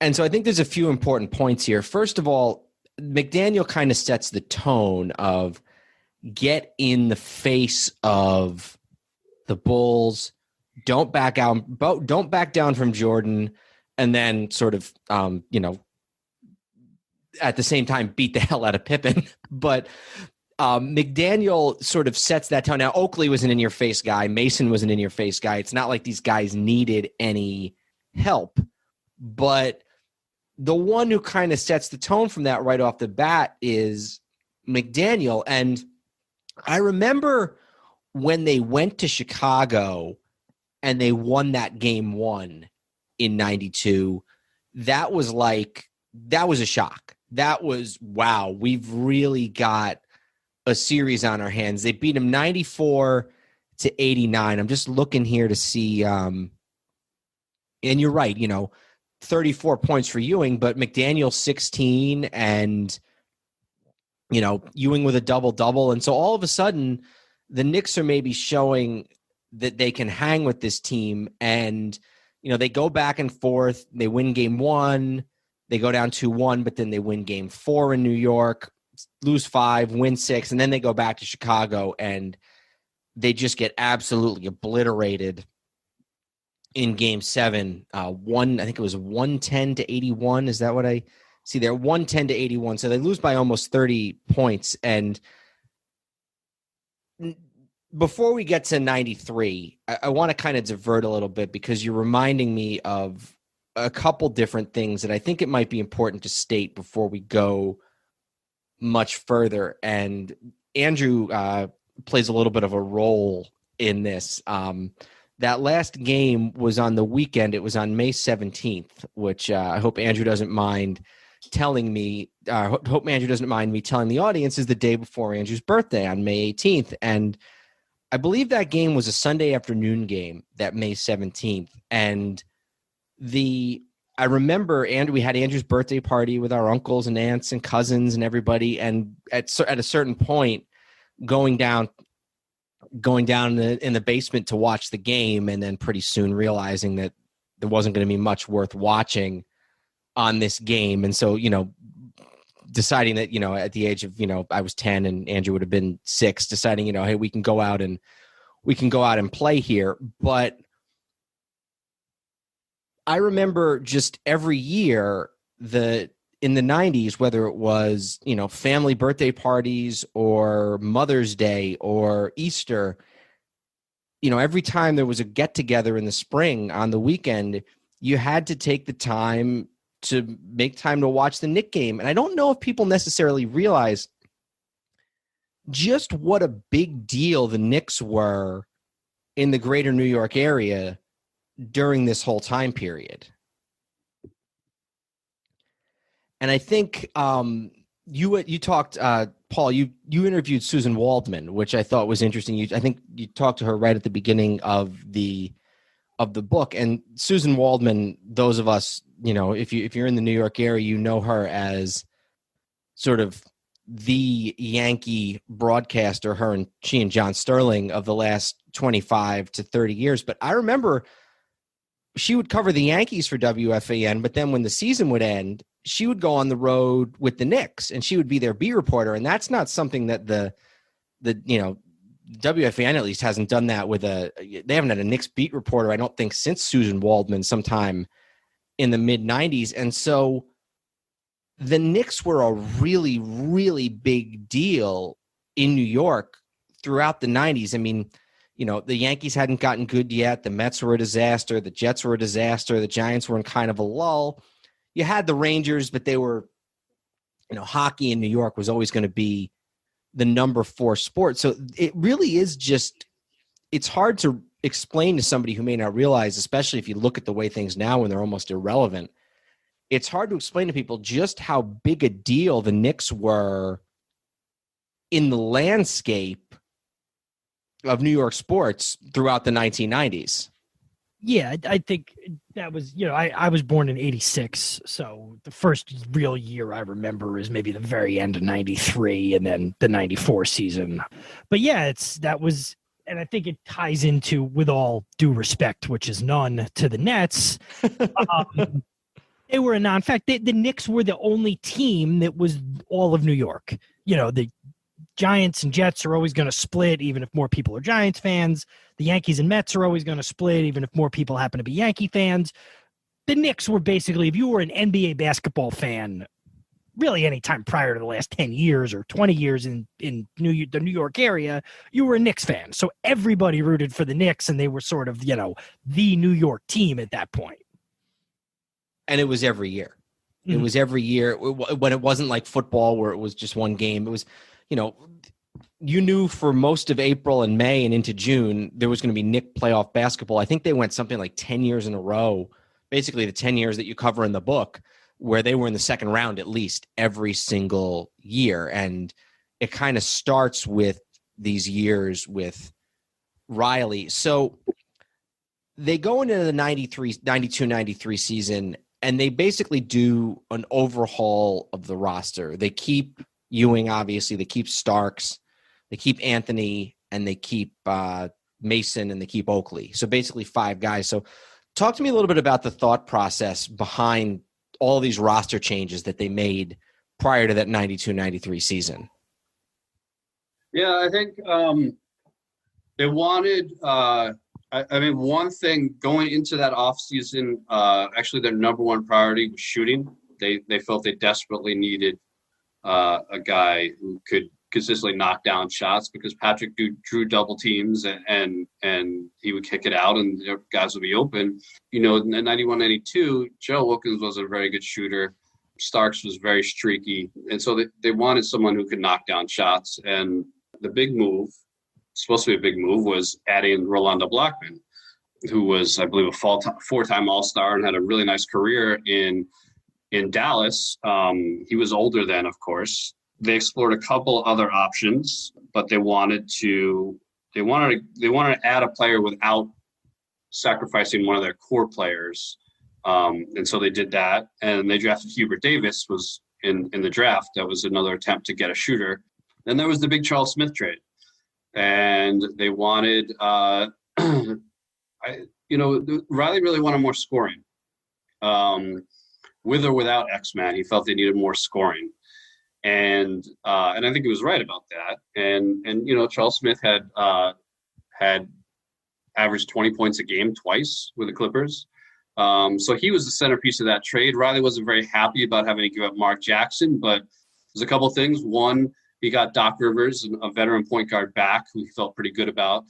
I think there's a few important points here. First of all, McDaniel kind of sets the tone of get in the face of the Bulls, don't back down from Jordan, and then sort of at the same time beat the hell out of Pippen. But McDaniel sort of sets that tone. Now, Oakley was an in-your-face guy. Mason was an in-your-face guy. It's not like these guys needed any help. But the one who kind of sets the tone from that right off the bat is McDaniel. And I remember when they went to Chicago and they won that game 1 in 92, that was a shock. That was, wow, we've really got a series on our hands. They beat him 94-89. I'm just looking here to see, and you're right, 34 points for Ewing, but McDaniel 16 and, Ewing with a double-double. And so all of a sudden, the Knicks are maybe showing that they can hang with this team. And, they go back and forth. They win game 1. They go down 2-1, but then they win game 4 in New York, lose 5, win 6, and then they go back to Chicago and they just get absolutely obliterated in game 7. I think it was 110-81. Is that what I see there? 110-81. So they lose by almost 30 points. And before we get to 93, I want to kind of divert a little bit because you're reminding me of a couple different things that I think it might be important to state before we go much further. And Andrew plays a little bit of a role in this. That last game was on the weekend. It was on May 17th, which I hope Andrew doesn't mind telling me. Hope Andrew doesn't mind me telling the audience is the day before Andrew's birthday on May 18th. And I believe that game was a Sunday afternoon game, that May 17th. And I remember we had Andrew's birthday party with our uncles and aunts and cousins and everybody. And at a certain point, going down in the basement to watch the game, and then pretty soon realizing that there wasn't going to be much worth watching on this game. And so, deciding that, at the age of, I was 10 and Andrew would have been 6, deciding, hey, we can go out and play here. But I remember just every year in the 90s, whether it was, family birthday parties or Mother's Day or Easter, every time there was a get together in the spring on the weekend, you had to take the time to make time to watch the Knick game. And I don't know if people necessarily realize just what a big deal the Knicks were in the greater New York area during this whole time period. And I think you talked, Paul, you interviewed Susan Waldman, which I thought was interesting. I think you talked to her right at the beginning of the book. And Susan Waldman, those of us, if you're in the New York area, you know her as sort of the Yankee broadcaster, she and John Sterling of the last 25 to 30 years. But I remember she would cover the Yankees for WFAN, but then when the season would end, she would go on the road with the Knicks and she would be their beat reporter. And that's not something that the WFAN at least hasn't done that they haven't had a Knicks beat reporter, I don't think, since Susan Waldman sometime in the mid 90s. And so the Knicks were a really, really big deal in New York throughout the 90s. I mean, the Yankees hadn't gotten good yet. The Mets were a disaster. The Jets were a disaster. The Giants were in kind of a lull. You had the Rangers, but they were, hockey in New York was always going to be the number 4 sport. So it really is it's hard to explain to somebody who may not realize, especially if you look at the way things now when they're almost irrelevant, it's hard to explain to people just how big a deal the Knicks were in the landscape of New York sports throughout the 1990s. Yeah, I think that was, I was born in 86. So the first real year I remember is maybe the very end of 93 and then the 94 season. But yeah, and I think it ties into, with all due respect, which is none to the Nets. They were a non-fact. The Knicks were the only team that was all of New York. The Giants and Jets are always going to split, even if more people are Giants fans. The Yankees and Mets are always going to split, even if more people happen to be Yankee fans. The Knicks were basically, if you were an NBA basketball fan, really any time prior to the last 10 years or 20 years in the New York area, you were a Knicks fan. So everybody rooted for the Knicks, and they were sort of, the New York team at that point. And it was every year. Mm-hmm. It was every year when it wasn't like football where it was just one game. It was, you knew for most of April and May and into June, there was going to be Knick playoff basketball. I think they went something like 10 years in a row, basically the 10 years that you cover in the book, where they were in the second round at least every single year. And it kind of starts with these years with Riley. So they go into the 92-93 season, and they basically do an overhaul of the roster. They keep Ewing, obviously. They keep Starks. They keep Anthony, and they keep Mason, and they keep Oakley. So basically 5 guys. So talk to me a little bit about the thought process behind all these roster changes that they made prior to that 92-93 season. Yeah, I think they wanted one thing going into that offseason, actually their number one priority was shooting. They felt they desperately needed a guy who could consistently knock down shots, because Patrick drew double teams and he would kick it out and guys would be open. In 91-92, Joe Wilkins was a very good shooter. Starks was very streaky. And so they wanted someone who could knock down shots. And the big move, supposed to be a big move, was adding Rolando Blackman, who was, I believe, a four-time All-Star and had a really nice career in Dallas. He was older then, of course. They explored a couple other options, but they wanted to add a player without sacrificing one of their core players. And so they did that, and they drafted Hubert Davis was in the draft. That was another attempt to get a shooter. Then there was the big Charles Smith trade, and they wanted, Riley really wanted more scoring. With or without X-Man, he felt they needed more scoring. And I think he was right about that. And Charles Smith had averaged 20 points a game twice with the Clippers. So he was the centerpiece of that trade. Riley wasn't very happy about having to give up Mark Jackson, but there's a couple things. One, he got Doc Rivers, a veteran point guard, back, who he felt pretty good about.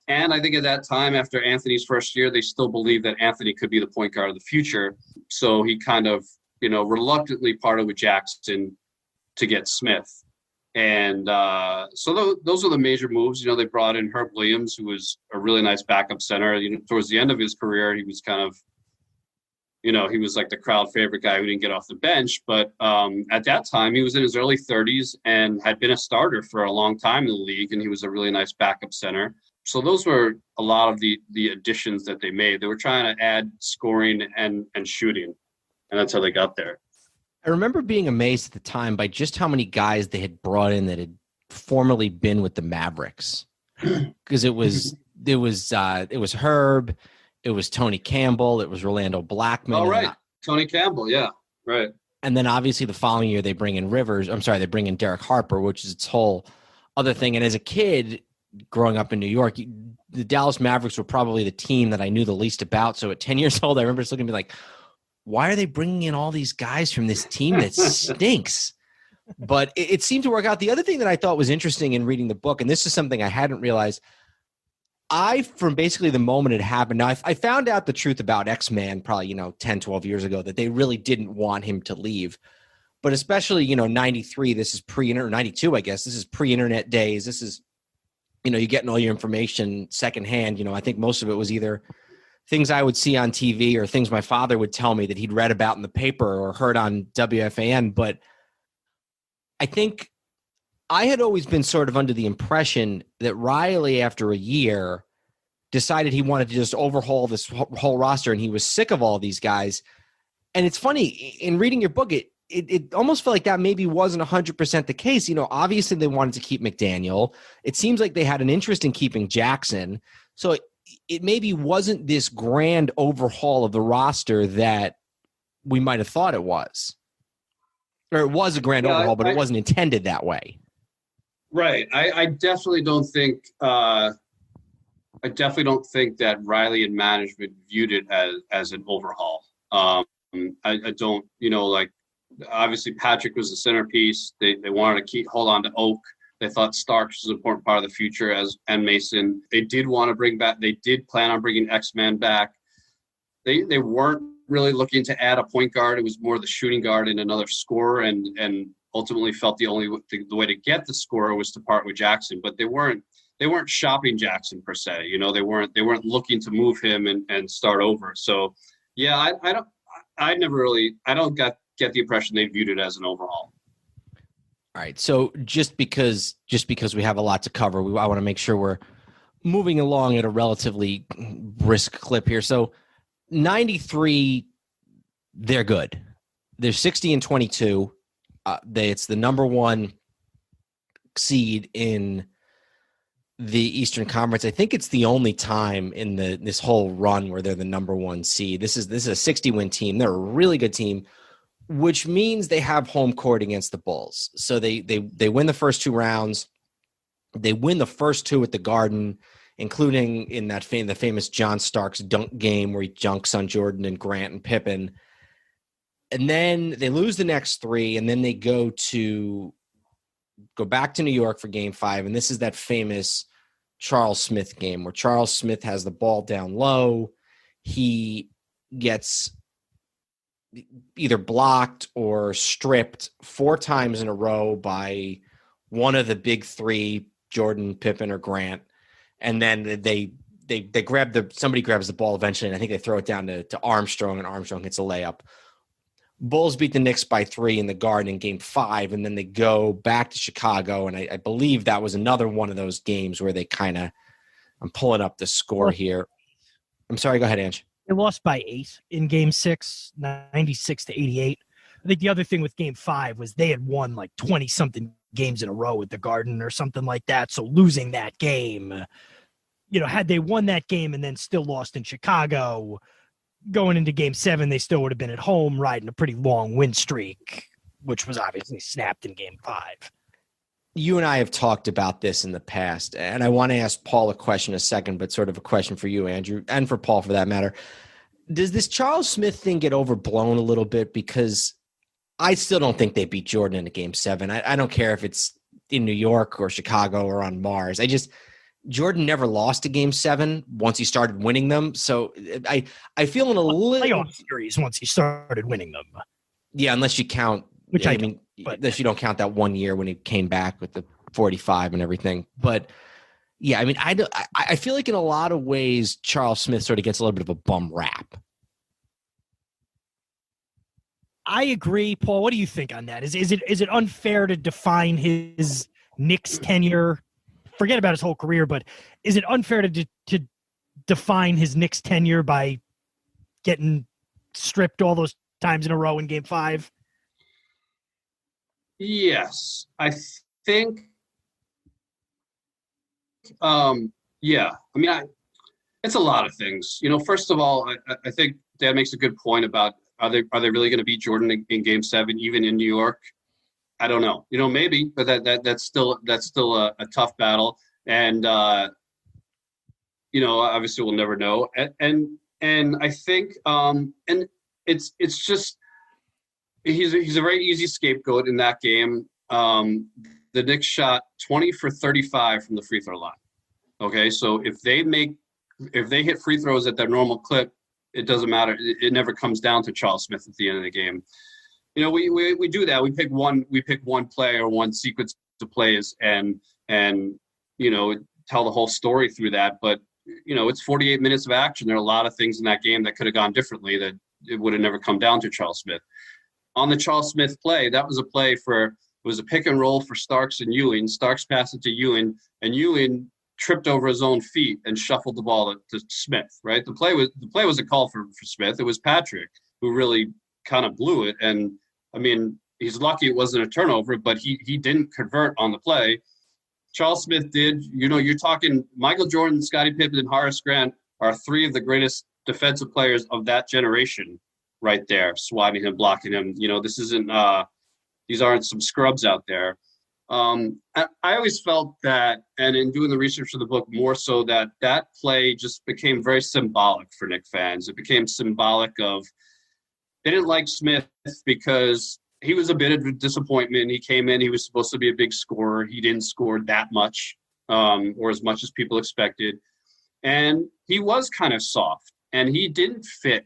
And I think at that time, after Anthony's first year, they still believed that Anthony could be the point guard of the future. So he kind of, reluctantly parted with Jackson to get Smith. And so those are the major moves. They brought in Herb Williams, who was a really nice backup center. Towards the end of his career, he was kind of, he was like the crowd favorite guy who didn't get off the bench. But at that time, he was in his early 30s and had been a starter for a long time in the league, and he was a really nice backup center. So those were a lot of the additions that they made. They were trying to add scoring and shooting, and that's how they got there. I remember being amazed at the time by just how many guys they had brought in that had formerly been with the Mavericks, because it was Herb, it was Tony Campbell, it was Rolando Blackman. Oh, right. Tony Campbell. Yeah. Right. And then obviously the following year they bring in they bring in Derek Harper, which is its whole other thing. And as a kid growing up in New York, the Dallas Mavericks were probably the team that I knew the least about. So at 10 years old, I remember just looking at me like, why are they bringing in all these guys from this team that stinks? But it seemed to work out. The other thing that I thought was interesting in reading the book, and this is something I hadn't realized, from basically the moment it happened, now I found out the truth about X-Man probably, 10, 12 years ago, that they really didn't want him to leave. But especially, 93, this is pre-internet, 92, I guess. This is pre-internet days. This is you're getting all your information secondhand. I think most of it was either things I would see on TV or things my father would tell me that he'd read about in the paper or heard on WFAN. But I think I had always been sort of under the impression that Riley, after a year, decided he wanted to just overhaul this whole roster, and he was sick of all these guys. And it's funny, in reading your book, it almost felt like that maybe wasn't 100% the case. Obviously they wanted to keep McDaniel. It seems like they had an interest in keeping Jackson. So it maybe wasn't this grand overhaul of the roster that we might have thought it was. Or it was a grand overhaul, but it wasn't intended that way. Right. I definitely don't think that Riley and management viewed it as an overhaul. I don't, obviously Patrick was the centerpiece. They wanted to hold on to Oak. They thought Starks was an important part of the future and Mason. They did want to bring back. They did plan on bringing X-Men back. They weren't really looking to add a point guard. It was more the shooting guard and another scorer, and ultimately felt the way to get the scorer was to part with Jackson. But they weren't shopping Jackson per se. They weren't looking to move him and start over. So yeah, I don't get the impression they viewed it as an overhaul. All right. So just because we have a lot to cover, I want to make sure we're moving along at a relatively brisk clip here. So 93, they're good. They're 60-22. It's the number one seed in the Eastern Conference. I think it's the only time in this whole run where they're the number one seed. This is a 60-win team. They're a really good team, which means they have home court against the Bulls. So they win the first two rounds. They win the first two at the Garden, including in that the famous John Starks dunk game where he dunks on Jordan and Grant and Pippen. And then they lose the next three, and then they go back to New York for Game 5, and this is that famous Charles Smith game where Charles Smith has the ball down low. He gets either blocked or stripped 4 times in a row by one of the big three, Jordan, Pippen, or Grant. And then somebody grabs the ball eventually, and I think they throw it down to Armstrong, and Armstrong hits a layup. Bulls beat the Knicks by 3 in the Garden in Game 5, and then they go back to Chicago, and I believe that was another one of those games where they I'm pulling up the score here. I'm sorry, go ahead, Ange. They lost by 8 in Game 6, 96-88. I think the other thing with Game 5 was they had won like 20-something games in a row at the Garden or something like that, so losing that game, had they won that game and then still lost in Chicago, going into Game 7, they still would have been at home riding a pretty long win streak, which was obviously snapped in Game 5. You and I have talked about this in the past, and I want to ask Paul a question in a second, but sort of a question for you, Andrew, and for Paul for that matter. Does this Charles Smith thing get overblown a little bit? Because I still don't think they beat Jordan in a Game 7. I don't care if it's in New York or Chicago or on Mars. Jordan never lost a Game 7 once he started winning them. So I feel in a little playoff series once he started winning them. Yeah, unless you count, unless you don't count that 1 year when he came back with the 45 and everything. But yeah, I feel like in a lot of ways Charles Smith sort of gets a little bit of a bum rap. I agree, Paul. What do you think on that? Is it unfair to define his Knicks tenure? Forget about his whole career, but is it unfair to define his Knicks tenure by getting stripped all those times in a row in Game 5? Yes, I think. Yeah, it's a lot of things. First of all, I think Dan makes a good point about are they really going to beat Jordan in Game 7, even in New York? I don't know. Maybe, but that's still a tough battle, and obviously we'll never know. And I think and it's just he's a very easy scapegoat in that game. The Knicks shot 20 for 35 from the free throw line. Okay, so if they hit free throws at their normal clip, it doesn't matter. It never comes down to Charles Smith at the end of the game. We do that. We pick one play or one sequence of plays, and tell the whole story through that, but it's 48 minutes of action. There are a lot of things in that game that could have gone differently, that it would have never come down to Charles Smith. On the Charles Smith play, that was a play it was a pick and roll for Starks and Ewing. Starks passed it to Ewing, and Ewing tripped over his own feet and shuffled the ball to Smith, right? The play was a call for Smith. It was Patrick who really kind of blew it. And I mean, he's lucky it wasn't a turnover, but he didn't convert on the play. Charles Smith did. You're talking Michael Jordan, Scottie Pippen, and Horace Grant are three of the greatest defensive players of that generation right there, swatting him, blocking him. This isn't these aren't some scrubs out there. I always felt that, and in doing the research for the book, more so that play just became very symbolic for Knicks fans. It became symbolic of, they didn't like Smith because he was a bit of a disappointment. He came in, he was supposed to be a big scorer. He didn't score that much, or as much as people expected. And he was kind of soft, and he didn't fit.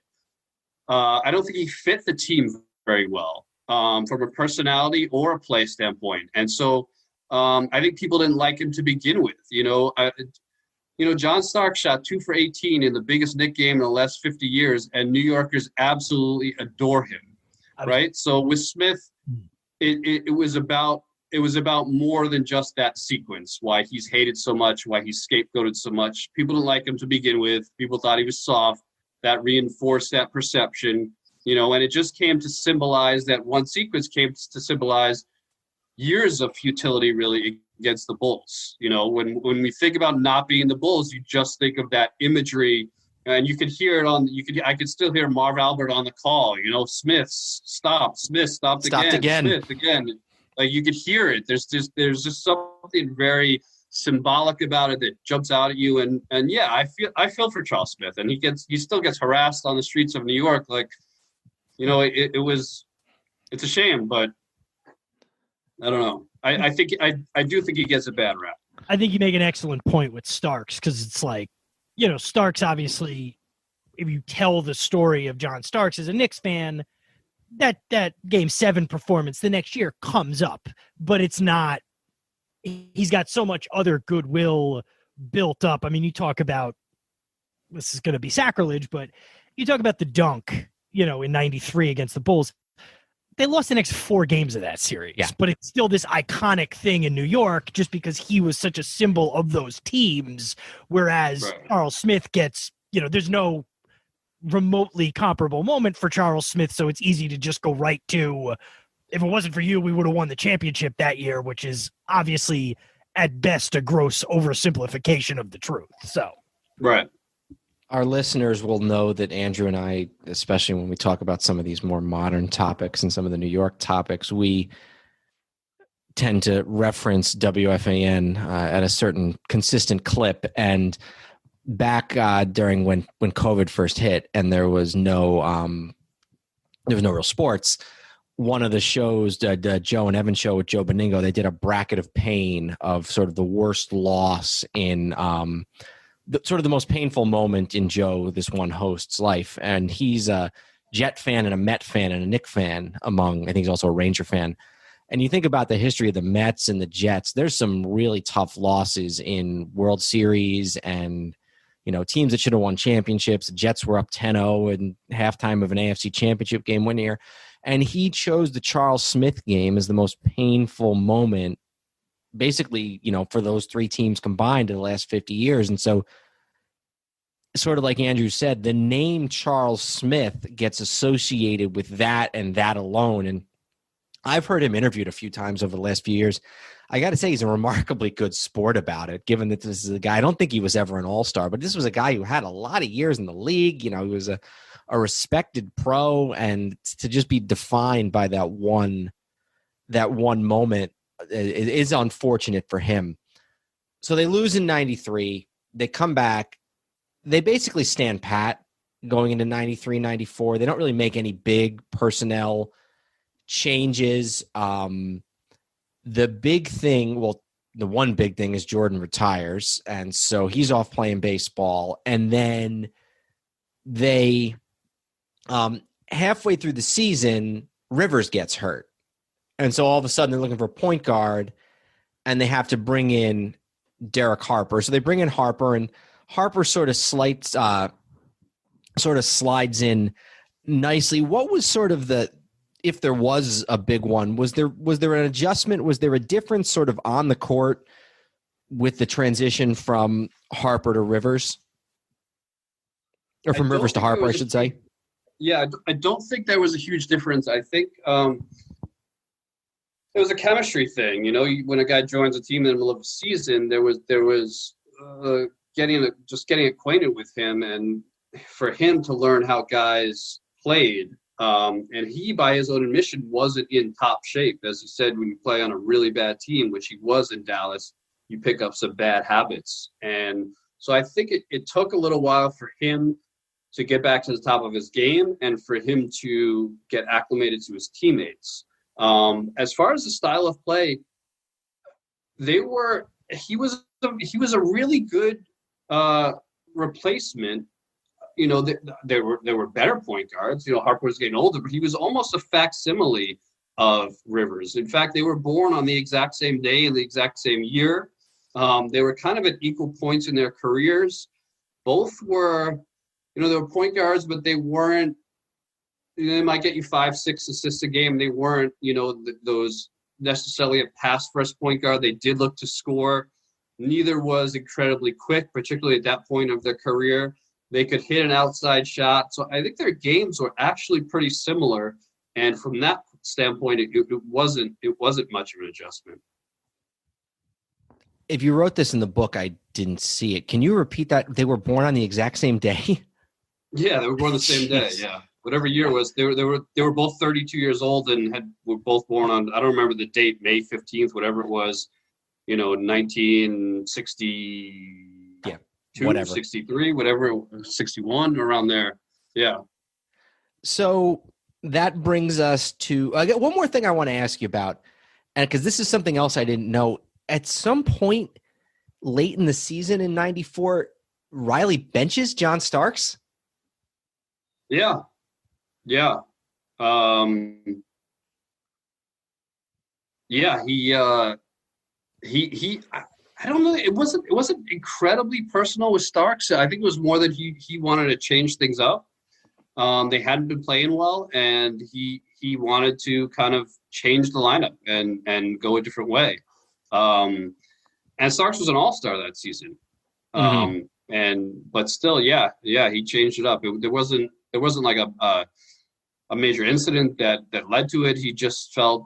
I don't think he fit the team very well. From a personality or a play standpoint. And so I think people didn't like him to begin with. John Stark shot 2 for 18 in the biggest Knicks game in the last 50 years, and New Yorkers absolutely adore him, right? So with Smith, it was about more than just that sequence, why he's hated so much, why he's scapegoated so much. People didn't like him to begin with. People thought he was soft. That reinforced that perception. And it just came to symbolize, that one sequence came to symbolize years of futility really against the Bulls. When we think about not being the Bulls, you just think of that imagery, and you could hear it I could still hear Marv Albert on the call, Smith stopped again. Smith again. Like, you could hear it. There's just something very symbolic about it that jumps out at you. And yeah, I feel for Charles Smith, and he still gets harassed on the streets of New York. Like, it's a shame, but I don't know. I do think he gets a bad rap. I think you make an excellent point with Starks, because it's like, Starks, obviously, if you tell the story of John Starks as a Knicks fan, that Game 7 performance the next year comes up, but it's not. He's got so much other goodwill built up. I mean, you talk about, this is going to be sacrilege, but you talk about the dunk, in 93 against the Bulls. They lost the next 4 games of that series, but it's still this iconic thing in New York just because he was such a symbol of those teams. Whereas Charles Smith gets, there's no remotely comparable moment for Charles Smith. So it's easy to just go right to, if it wasn't for you, we would have won the championship that year, which is obviously at best a gross oversimplification of the truth. So, right. Our listeners will know that Andrew and I, especially when we talk about some of these more modern topics and some of the New York topics, we tend to reference WFAN at a certain consistent clip. And back during when COVID first hit and there was no real sports, one of the shows, the Joe and Evan show with Joe Beningo, they did a bracket of pain of sort of the worst loss in sort of the most painful moment in Joe, this one host's life. And he's a Jet fan and a Met fan and a Knicks fan I think he's also a Ranger fan. And you think about the history of the Mets and the Jets, there's some really tough losses in World Series and, teams that should have won championships. The Jets were up 10-0 in halftime of an AFC championship game one year. And he chose the Charles Smith game as the most painful moment, basically, for those 3 teams combined in the last 50 years. And so, sort of like Andrew said, the name Charles Smith gets associated with that and that alone. And I've heard him interviewed a few times over the last few years. I got to say, he's a remarkably good sport about it, given that this is a guy, I don't think he was ever an all-star, but this was a guy who had a lot of years in the league. He was a respected pro, and to just be defined by that one moment is unfortunate for him. So they lose in 93. They come back. They basically stand pat going into 93, 94. They don't really make any big personnel changes. The big thing, the one big thing is Jordan retires, and so he's off playing baseball. And then they, halfway through the season, Rivers gets hurt. And so all of a sudden they're looking for a point guard, and they have to bring in Derek Harper. So they bring in Harper, and Harper sort of slides in nicely. What was sort of if there was a big one, was there an adjustment? Was there a difference sort of on the court with the transition from Harper to Rivers? Or from Rivers to Harper, I should say. Yeah, I don't think there was a huge difference. I think it was a chemistry thing. You know, when a guy joins a team in the middle of a season, there was getting acquainted with him, and for him to learn how guys played. And he, by his own admission, wasn't in top shape. As he said, when you play on a really bad team, which he was in Dallas, you pick up some bad habits. And so I think it took a little while for him to get back to the top of his game and for him to get acclimated to his teammates. As far as the style of play, he was a really good replacement. You know, there were better point guards. You know, Harper was getting older, but he was almost a facsimile of Rivers. In fact, they were born on the exact same day and the exact same year. They were kind of at equal points in their careers. Both were, you know, they were point guards, but they weren't, you know, they might get you 5-6 assists a game. They weren't, you know, those necessarily a pass first point guard. They did look to score. Neither was incredibly quick, particularly at that point of their career. They could hit an outside shot. So I think their games were actually pretty similar. And from that standpoint, it wasn't much of an adjustment. If you wrote this in the book, I didn't see it. Can you repeat that? They were born on the exact same day? Yeah, they were born the same day. Yeah, whatever year it was, they were both 32 years old and were both born on, I don't remember the date, May 15th, whatever it was. You know, 1960. Whatever. 63, whatever, 61, around there. Yeah. So that brings us to one more thing I want to ask you about, and because this is something else I didn't know. At some point late in the season in '94, Riley benches John Starks. Yeah. Yeah. He I don't know. It wasn't incredibly personal with Starks. I think it was more that he wanted to change things up. They hadn't been playing well, and he wanted to kind of change the lineup and go a different way. And Starks was an all-star that season. But still, yeah, he changed it up. There wasn't like a major incident that led to it. He just felt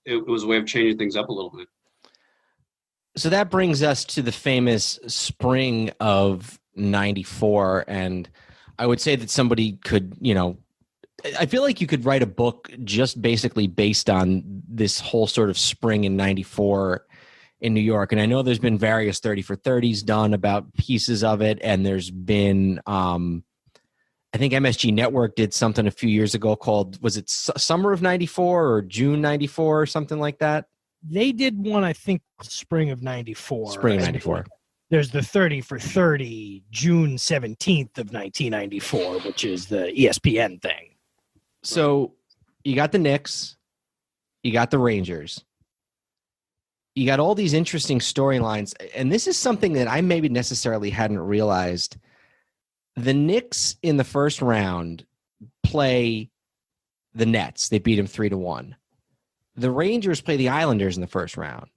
it was a way of changing things up a little bit. So that brings us to the famous spring of '94. And I would say that somebody could, you know, I feel like you could write a book just basically based on this whole sort of spring in '94 in New York. And I know there's been various 30 for 30s done about pieces of it. And there's been, I think MSG Network did something a few years ago called, was it Summer of '94 or June '94 or something like that? They did one, I think, spring of '94. Spring of '94. There's the 30 for 30, June 17th of 1994, which is the ESPN thing. So you got the Knicks, you got the Rangers, you got all these interesting storylines. And this is something that I maybe necessarily hadn't realized. The Knicks in the first round play the Nets. They beat them 3-1. The Rangers play the Islanders in the first round.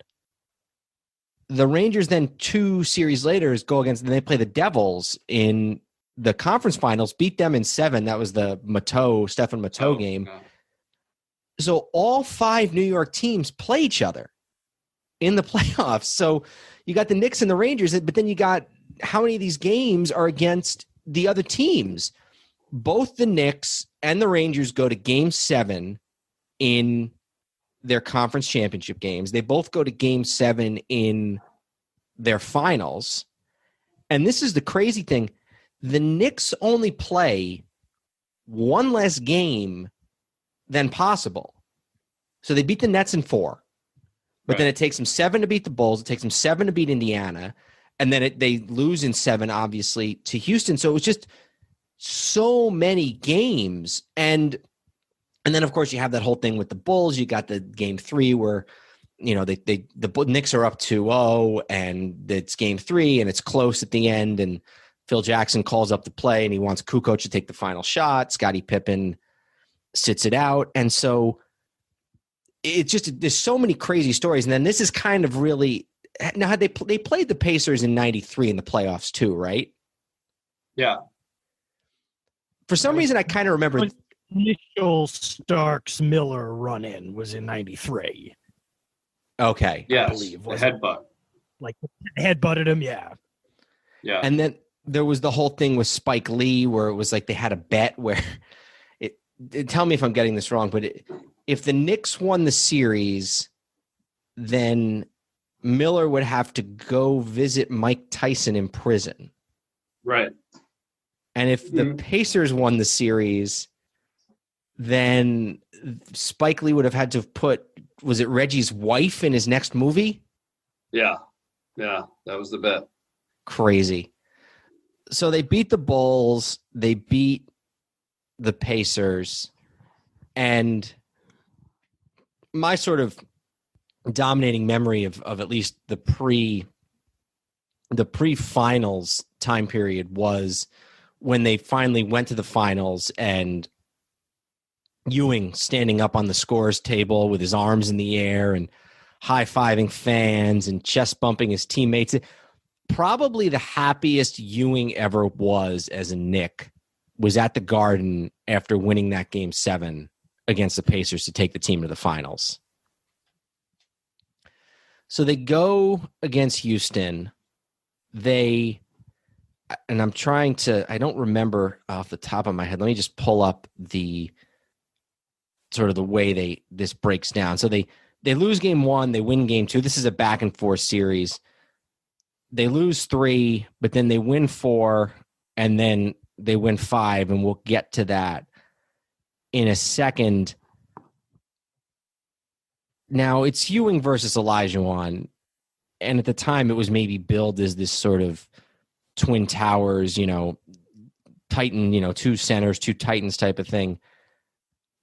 The Rangers then 2 series later they play the Devils in the conference finals, beat them in 7. That was the Stephen Matteau game. God. So all 5 New York teams play each other in the playoffs. So you got the Knicks and the Rangers, but then you got how many of these games are against the other teams? Both the Knicks and the Rangers go to Game 7 in their conference championship games. They both go to Game 7 in their finals. And this is the crazy thing. The Knicks only play one less game than possible. So they beat the Nets in 4. But then it takes them 7 to beat the Bulls. It takes them 7 to beat Indiana. And then they lose in 7, obviously, to Houston. So it was just so many games. And then, of course, you have that whole thing with the Bulls. You got the Game 3 where the Knicks are up 2-0 and it's game 3 and it's close at the end, and Phil Jackson calls up the play and he wants Kukoc to take the final shot. Scottie Pippen sits it out. And so it's just, there's so many crazy stories. And then this is kind of really, now they played the Pacers in 93 in the playoffs too, right? Yeah. For some reason, I kind of remember initial Starks Miller run in was in 93. Okay. Yes, I believe. the headbutt. Like headbutted him, yeah. Yeah. And then there was the whole thing with Spike Lee where it was like they had a bet where tell me if I'm getting this wrong, but if the Knicks won the series, then Miller would have to go visit Mike Tyson in prison. Right. And if the Pacers won the series, then Spike Lee would have had to have put, was it Reggie's wife in his next movie? Yeah. Yeah. That was the bet. Crazy. So they beat the Bulls. They beat the Pacers. And my sort of dominating memory of at least the pre-finals time period was when they finally went to the finals and Ewing standing up on the scores table with his arms in the air and high-fiving fans and chest bumping his teammates. Probably the happiest Ewing ever was as a Knick was at the Garden after winning that Game 7 against the Pacers to take the team to the finals. So they go against Houston. And I'm trying to, I don't remember off the top of my head. Let me just pull up the sort of the way this breaks down. So they lose Game 1, they win Game 2. This is a back and forth series. They lose 3, but then they win 4, and then they win 5, and we'll get to that in a second. Now, it's Ewing versus Olajuwon, and at the time it was maybe billed as this sort of Twin Towers, Titan, 2 centers, 2 Titans type of thing.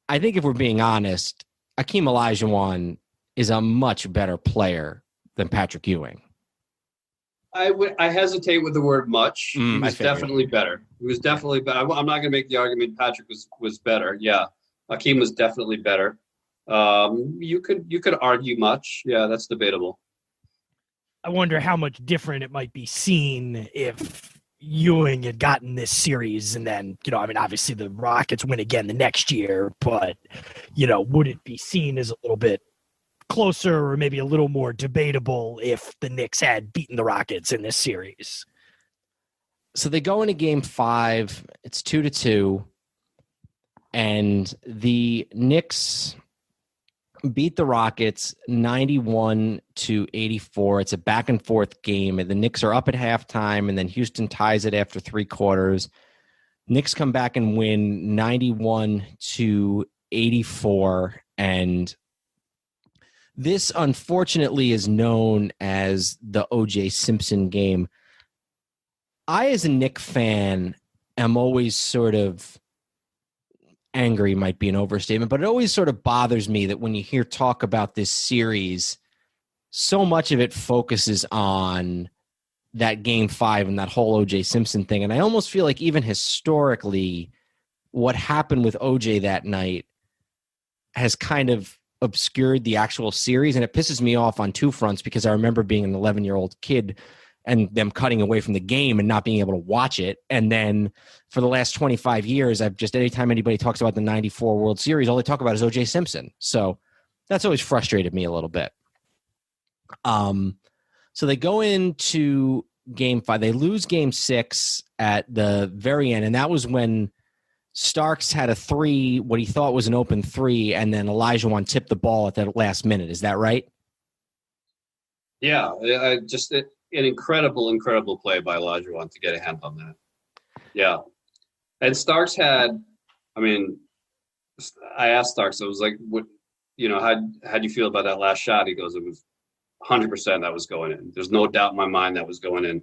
I think if we're being honest, Hakeem Olajuwon is a much better player than Patrick Ewing. I hesitate with the word much. He was I figured. definitely better. He was definitely better. I'm not going to make the argument Patrick was better. Yeah, Hakeem was definitely better. You could argue much. Yeah, that's debatable. I wonder how much different it might be seen if Ewing had gotten this series and then, obviously the Rockets win again the next year, but, would it be seen as a little bit closer or maybe a little more debatable if the Knicks had beaten the Rockets in this series? So they go into Game 5. It's 2-2. And the Knicks beat the Rockets 91-84. It's a back and forth game. And the Knicks are up at halftime, and then Houston ties it after 3 quarters. Knicks come back and win 91-84. And this, unfortunately, is known as the O.J. Simpson game. I, as a Knicks fan, am always sort of angry, might be an overstatement, but it always sort of bothers me that when you hear talk about this series, so much of it focuses on that Game 5 and that whole O.J. Simpson thing. And I almost feel like even historically, what happened with O.J. that night has kind of obscured the actual series, and it pisses me off on 2 fronts because I remember being an 11-year-old kid and them cutting away from the game and not being able to watch it. And then for the last 25 years, I've just, anytime anybody talks about the 94 World Series, all they talk about is O.J. Simpson. So that's always frustrated me a little bit. So they go into Game 5. They lose Game 6 at the very end, and that was when Starks had a 3, what he thought was an open 3, and then Olajuwon tipped the ball at the last minute. Is that right? Yeah, an incredible play by Olajuwon to get a hand on that. Yeah. And Starks had, I asked Starks, I was like, how'd you feel about that last shot? He goes, it was 100% that was going in. There's no doubt in my mind that was going in.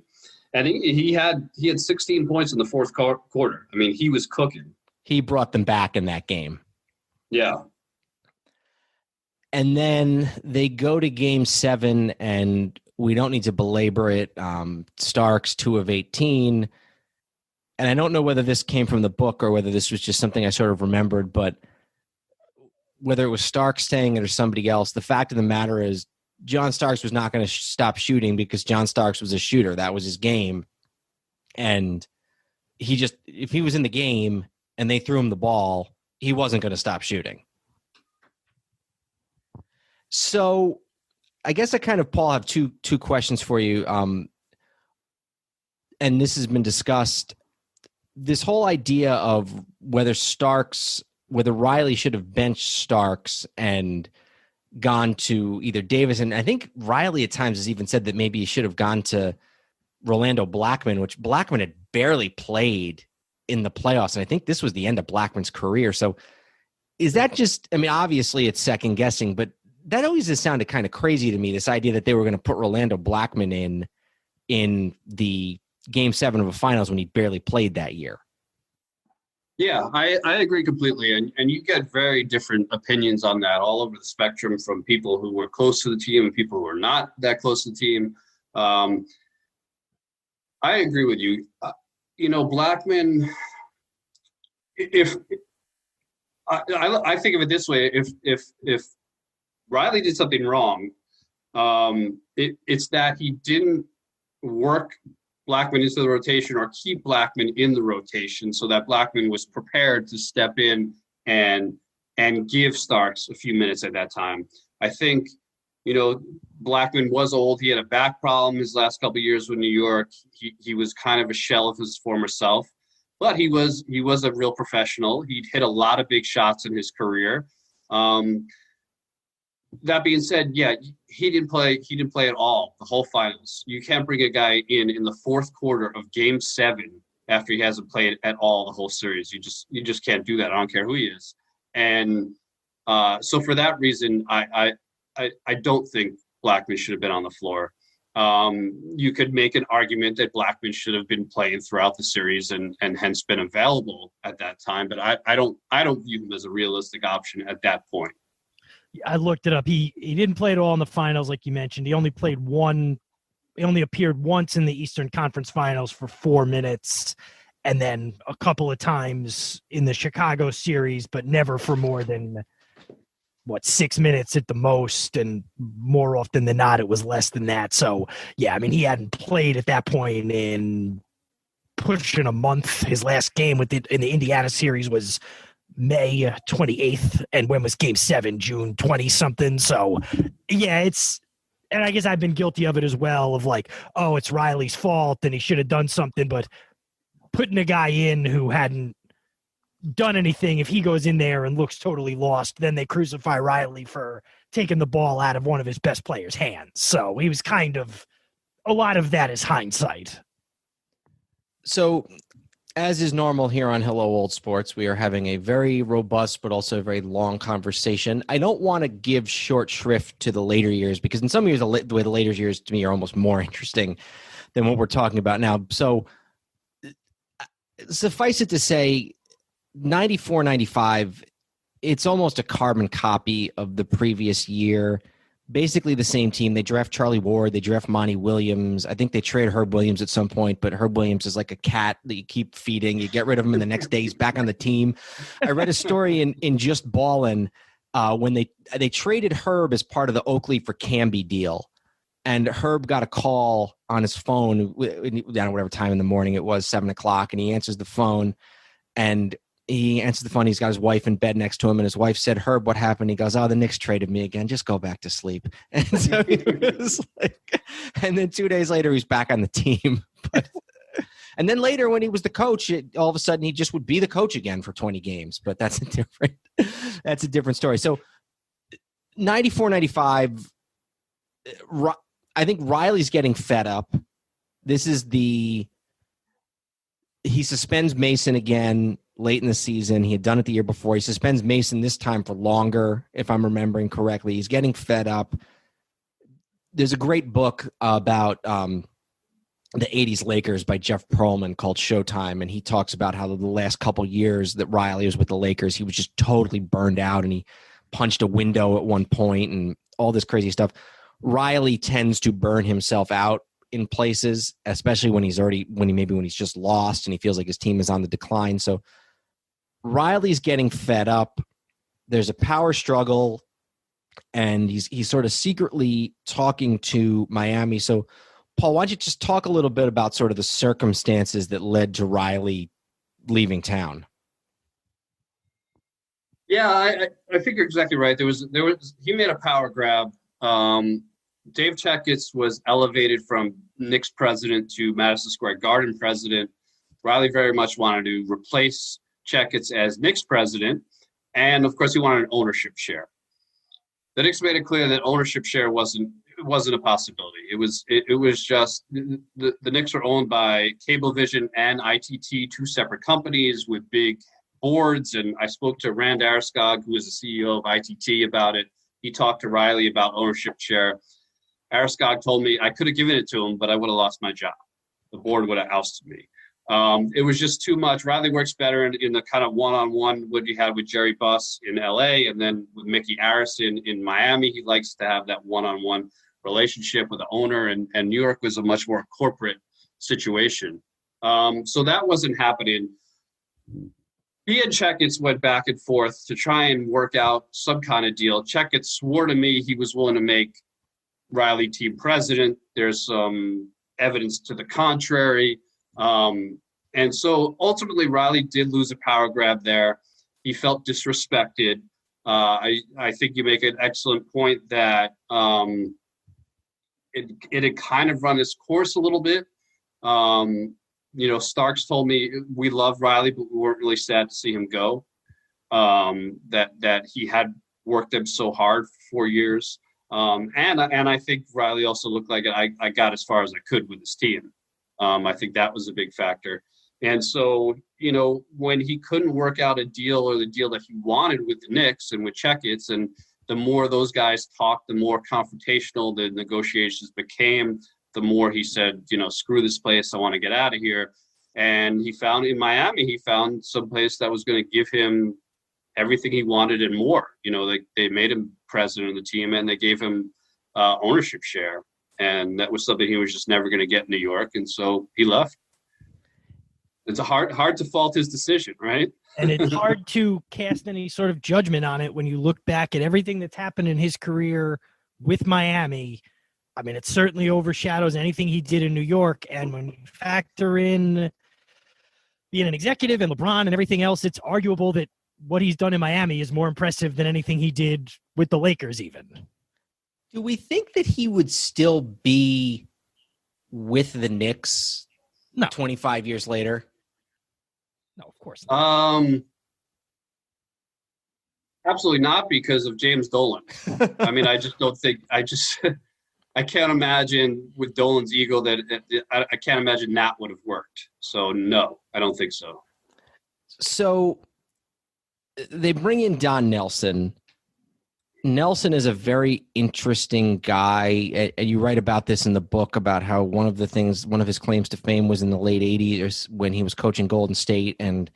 And he had 16 points in the fourth quarter. He was cooking. He brought them back in that game. Yeah. And then they go to game 7, and we don't need to belabor it. Starks 2 of 18. And I don't know whether this came from the book or whether this was just something I sort of remembered, but whether it was Starks saying it or somebody else, the fact of the matter is John Starks was not going to stop shooting because John Starks was a shooter. That was his game. And if he was in the game and they threw him the ball, he wasn't going to stop shooting. So I guess I kind of, Paul, have two questions for you. And this has been discussed. This whole idea of whether Riley should have benched Starks and gone to either Davis, and I think Riley at times has even said that maybe he should have gone to Rolando Blackman, which Blackman had barely played in the playoffs. And I think this was the end of Blackman's career. So is that just, I mean, obviously it's second guessing, but that always has sounded kind of crazy to me, this idea that they were going to put Rolando Blackman in the game 7 of a finals when he barely played that year. Yeah, I agree completely. And you get very different opinions on that all over the spectrum, from people who were close to the team and people who were not that close to the team. I agree with you. Blackman, I think of it this way, if Riley did something wrong, it's that he didn't work Blackman into the rotation or keep Blackman in the rotation so that Blackman was prepared to step in and give Starks a few minutes at that time. I think, Blackman was old. He had a back problem his last couple of years with New York. He was kind of a shell of his former self, but he was a real professional. He'd hit a lot of big shots in his career. That being said, yeah, he didn't play at all the whole finals. You can't bring a guy in the fourth quarter of game 7 after he hasn't played at all the whole series. You just can't do that. I don't care who he is. And so for that reason, I don't think Blackman should have been on the floor. You could make an argument that Blackman should have been playing throughout the series and hence been available at that time. But I don't view him as a realistic option at that point. I looked it up. He didn't play at all in the finals, like you mentioned. He only played one. He only appeared once in the Eastern Conference Finals for 4 minutes, and then a couple of times in the Chicago series, but never for more than 6 minutes at the most, and more often than not, it was less than that. So, yeah, I mean, he hadn't played at that point in pushing a month. His last game in the Indiana series was May 28th, and when was game 7? June 20-something. So, yeah, and I guess I've been guilty of it as well, of like, oh, it's Riley's fault and he should have done something, but putting a guy in who hadn't done anything, if he goes in there and looks totally lost, then they crucify Riley for taking the ball out of one of his best players' hands. So he was a lot of that is hindsight. So, as is normal here on Hello Old Sports, we are having a very robust but also a very long conversation. I don't want to give short shrift to the later years, because in some years, the way the later years to me are almost more interesting than what we're talking about now. So suffice it to say, 94, 95, it's almost a carbon copy of the previous year. Basically the same team. They draft Charlie Ward. They draft Monty Williams. I think they trade Herb Williams at some point, but Herb Williams is like a cat that you keep feeding. You get rid of him, and the next day he's back on the team. I read a story in Just Ballin' when they traded Herb as part of the Oakley for Camby deal. And Herb got a call on his phone, I don't know, whatever time in the morning it was, 7:00, and he answers the phone, and he answers the phone. He's got his wife in bed next to him, and his wife said, "Herb, what happened?" He goes, "Oh, the Knicks traded me again. Just go back to sleep." And so he was like, and then 2 days later, he's back on the team. And then later, when he was the coach, all of a sudden he just would be the coach again for 20 games. But that's a different story. So 94, 95, I think Riley's getting fed up. He suspends Mason again late in the season. He had done it the year before. He suspends Mason this time for longer, if I'm remembering correctly. He's getting fed up. There's a great book about the 80s Lakers by Jeff Pearlman called Showtime, and he talks about how the last couple years that Riley was with the Lakers, he was just totally burned out, and he punched a window at one point and all this crazy stuff. Riley tends to burn himself out in places, especially when he's just lost and he feels like his team is on the decline. So Riley's getting fed up. There's a power struggle, and he's sort of secretly talking to Miami. So, Paul, why don't you just talk a little bit about sort of the circumstances that led to Riley leaving town? Yeah, I think you're exactly right. He made a power grab. Dave Checketts was elevated from Knicks president to Madison Square Garden president. Riley very much wanted to replace Checketts as Knicks president, and of course he wanted an ownership share. The Knicks made it clear that ownership share wasn't a possibility. It was just the Knicks are owned by Cablevision and ITT, two separate companies with big boards. And I spoke to Rand Arskog, who is the CEO of ITT, about it. He talked to Riley about ownership share. Arskog told me I could have given it to him, but I would have lost my job. The board would have ousted me. It was just too much. Riley works better in the kind of one-on-one what he had with Jerry Buss in LA, and then with Mickey Arison in Miami. He likes to have that one-on-one relationship with the owner, and New York was a much more corporate situation. So that wasn't happening. He and Checketts went back and forth to try and work out some kind of deal. Checketts swore to me he was willing to make Riley team president. There's some evidence to the contrary. And so ultimately Riley did lose a power grab there. He felt disrespected. I think you make an excellent point that it had kind of run its course a little bit. Starks told me we love Riley, but we weren't really sad to see him go. That he had worked them so hard for 4 years. And I think Riley also looked like I got as far as I could with his team. I think that was a big factor. And so, when he couldn't work out a deal or the deal that he wanted with the Knicks and with Checketts, and the more those guys talked, the more confrontational the negotiations became, the more he said, screw this place, I want to get out of here. And in Miami, some place that was going to give him everything he wanted and more. They made him president of the team, and they gave him ownership share. And that was something he was just never going to get in New York. And so he left. It's hard to fault his decision, right? And it's hard to cast any sort of judgment on it when you look back at everything that's happened in his career with Miami. I mean, it certainly overshadows anything he did in New York. And when you factor in being an executive and LeBron and everything else, it's arguable that what he's done in Miami is more impressive than anything he did with the Lakers even. Do we think that he would still be with the Knicks 25 years later? No, of course not. Absolutely not, because of James Dolan. I mean, I just don't think – I can't imagine with Dolan's ego that I can't imagine that would have worked. So, no, I don't think so. So they bring in Don Nelson. Nelson is a very interesting guy. And you write about this in the book about how one of his claims to fame was in the late 80s when he was coaching Golden State, and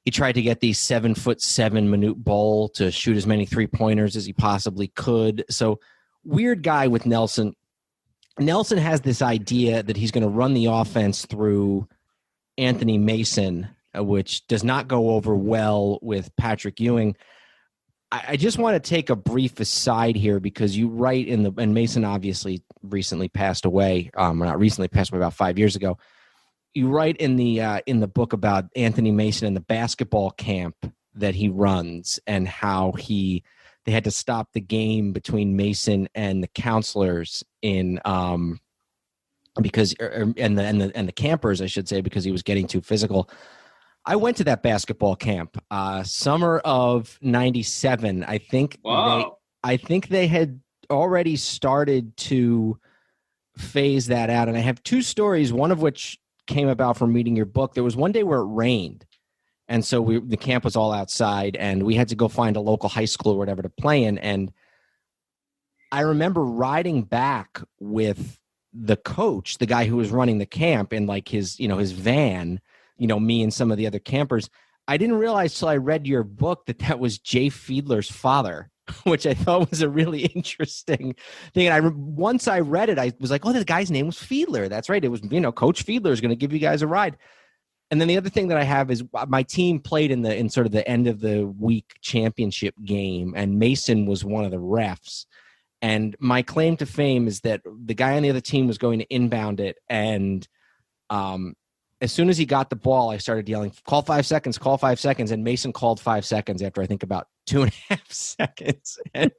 he tried to get the 7'7" Manute Bol to shoot as many 3-pointers as he possibly could. So weird guy with Nelson. Nelson has this idea that he's going to run the offense through Anthony Mason, which does not go over well with Patrick Ewing. I just want to take a brief aside here because you write and Mason obviously recently passed away. Not recently, passed away about 5 years ago. You write in the book about Anthony Mason and the basketball camp that he runs and how they had to stop the game between Mason and the counselors and the campers, I should say, because he was getting too physical. I went to that basketball camp, summer of '97. I think. Wow. I think they had already started to phase that out, and I have two stories. One of which came about from reading your book. There was one day where it rained, and so the camp was all outside, and we had to go find a local high school or whatever to play in. And I remember riding back with the coach, the guy who was running the camp, in like his van. Me and some of the other campers. I didn't realize till I read your book that was Jay Fiedler's father, which I thought was a really interesting thing. And once I read it, I was like, oh, the guy's name was Fiedler. That's right. It was, Coach Fiedler is going to give you guys a ride. And then the other thing that I have is my team played in sort of the end of the week championship game, and Mason was one of the refs. And my claim to fame is that the guy on the other team was going to inbound it, and as soon as he got the ball, I started yelling, call 5 seconds, call 5 seconds. And Mason called 5 seconds after I think about 2.5 seconds. And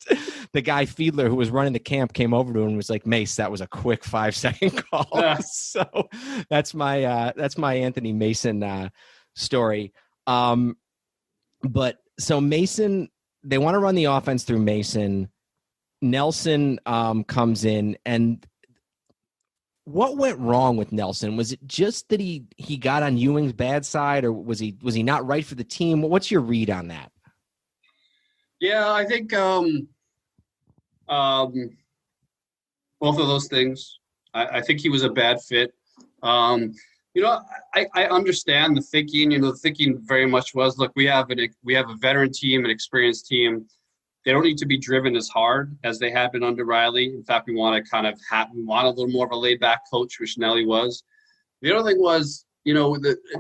the guy Fiedler, who was running the camp, came over to him and was like, Mace, that was a quick 5-second call. Yeah. So that's my Anthony Mason story. But so Mason, they want to run the offense through Mason. Nelson comes in, and what went wrong with Nelson? Was it just that he got on Ewing's bad side, or was he not right for the team? What's your read on that? Yeah, I think both of those things. I think he was a bad fit. I understand the thinking. The thinking very much was, look, we have a veteran team, an experienced team. They don't need to be driven as hard as they had been under Riley. In fact, we want a little more of a laid-back coach, which Nelly was. The other thing was,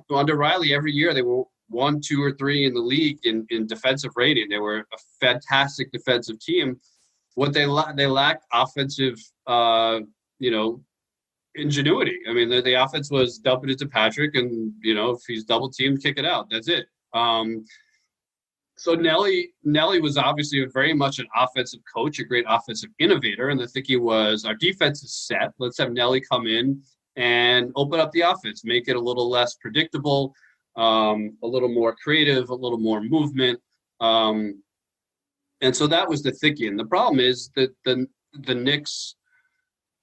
under Riley, every year they were 1, 2, or 3 in the league in defensive rating. They were a fantastic defensive team. What they lacked offensive, ingenuity. I mean, the offense was dump it to Patrick, and if he's double teamed, kick it out. That's it. So Nelly was obviously very much an offensive coach, a great offensive innovator. And the thinking was, our defense is set. Let's have Nelly come in and open up the offense, make it a little less predictable, a little more creative, a little more movement. And so that was the thinking. The problem is that the Knicks,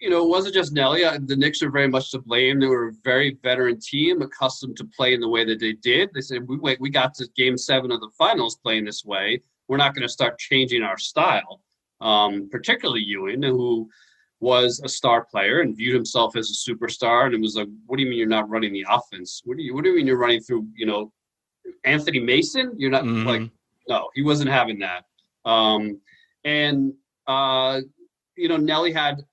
it wasn't just Nelly. The Knicks are very much to blame. They were a very veteran team, accustomed to playing the way that they did. They said, we got to Game 7 of the finals playing this way. We're not going to start changing our style, particularly Ewing, who was a star player and viewed himself as a superstar. And it was like, what do you mean you're not running the offense? What do you mean you're running through, Anthony Mason? You're not like, no, he wasn't having that. Nelly had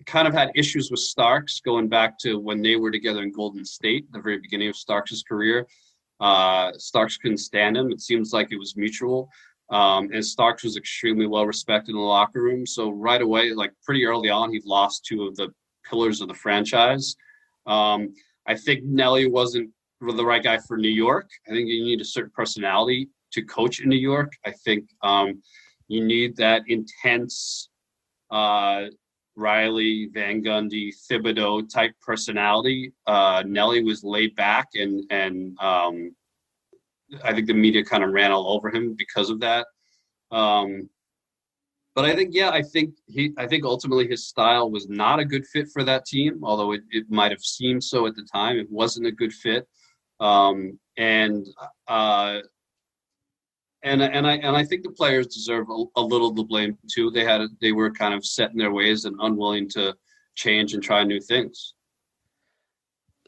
kind of had issues with Starks going back to when they were together in Golden State, the very beginning of Starks' career. Starks couldn't stand him. It seems like it was mutual. And Starks was extremely well respected in the locker room. So right away, like pretty early on, he lost 2 of the pillars of the franchise. I think Nelly wasn't the right guy for New York. I think you need a certain personality to coach in New York. I think you need that intense Riley, Van Gundy, Thibodeau type personality. Nelly was laid back, and I think the media kind of ran all over him because of that. But I think ultimately his style was not a good fit for that team, although it might have seemed so at the time. It wasn't a good fit. And I think the players deserve a little of the blame too. They were kind of set in their ways and unwilling to change and try new things.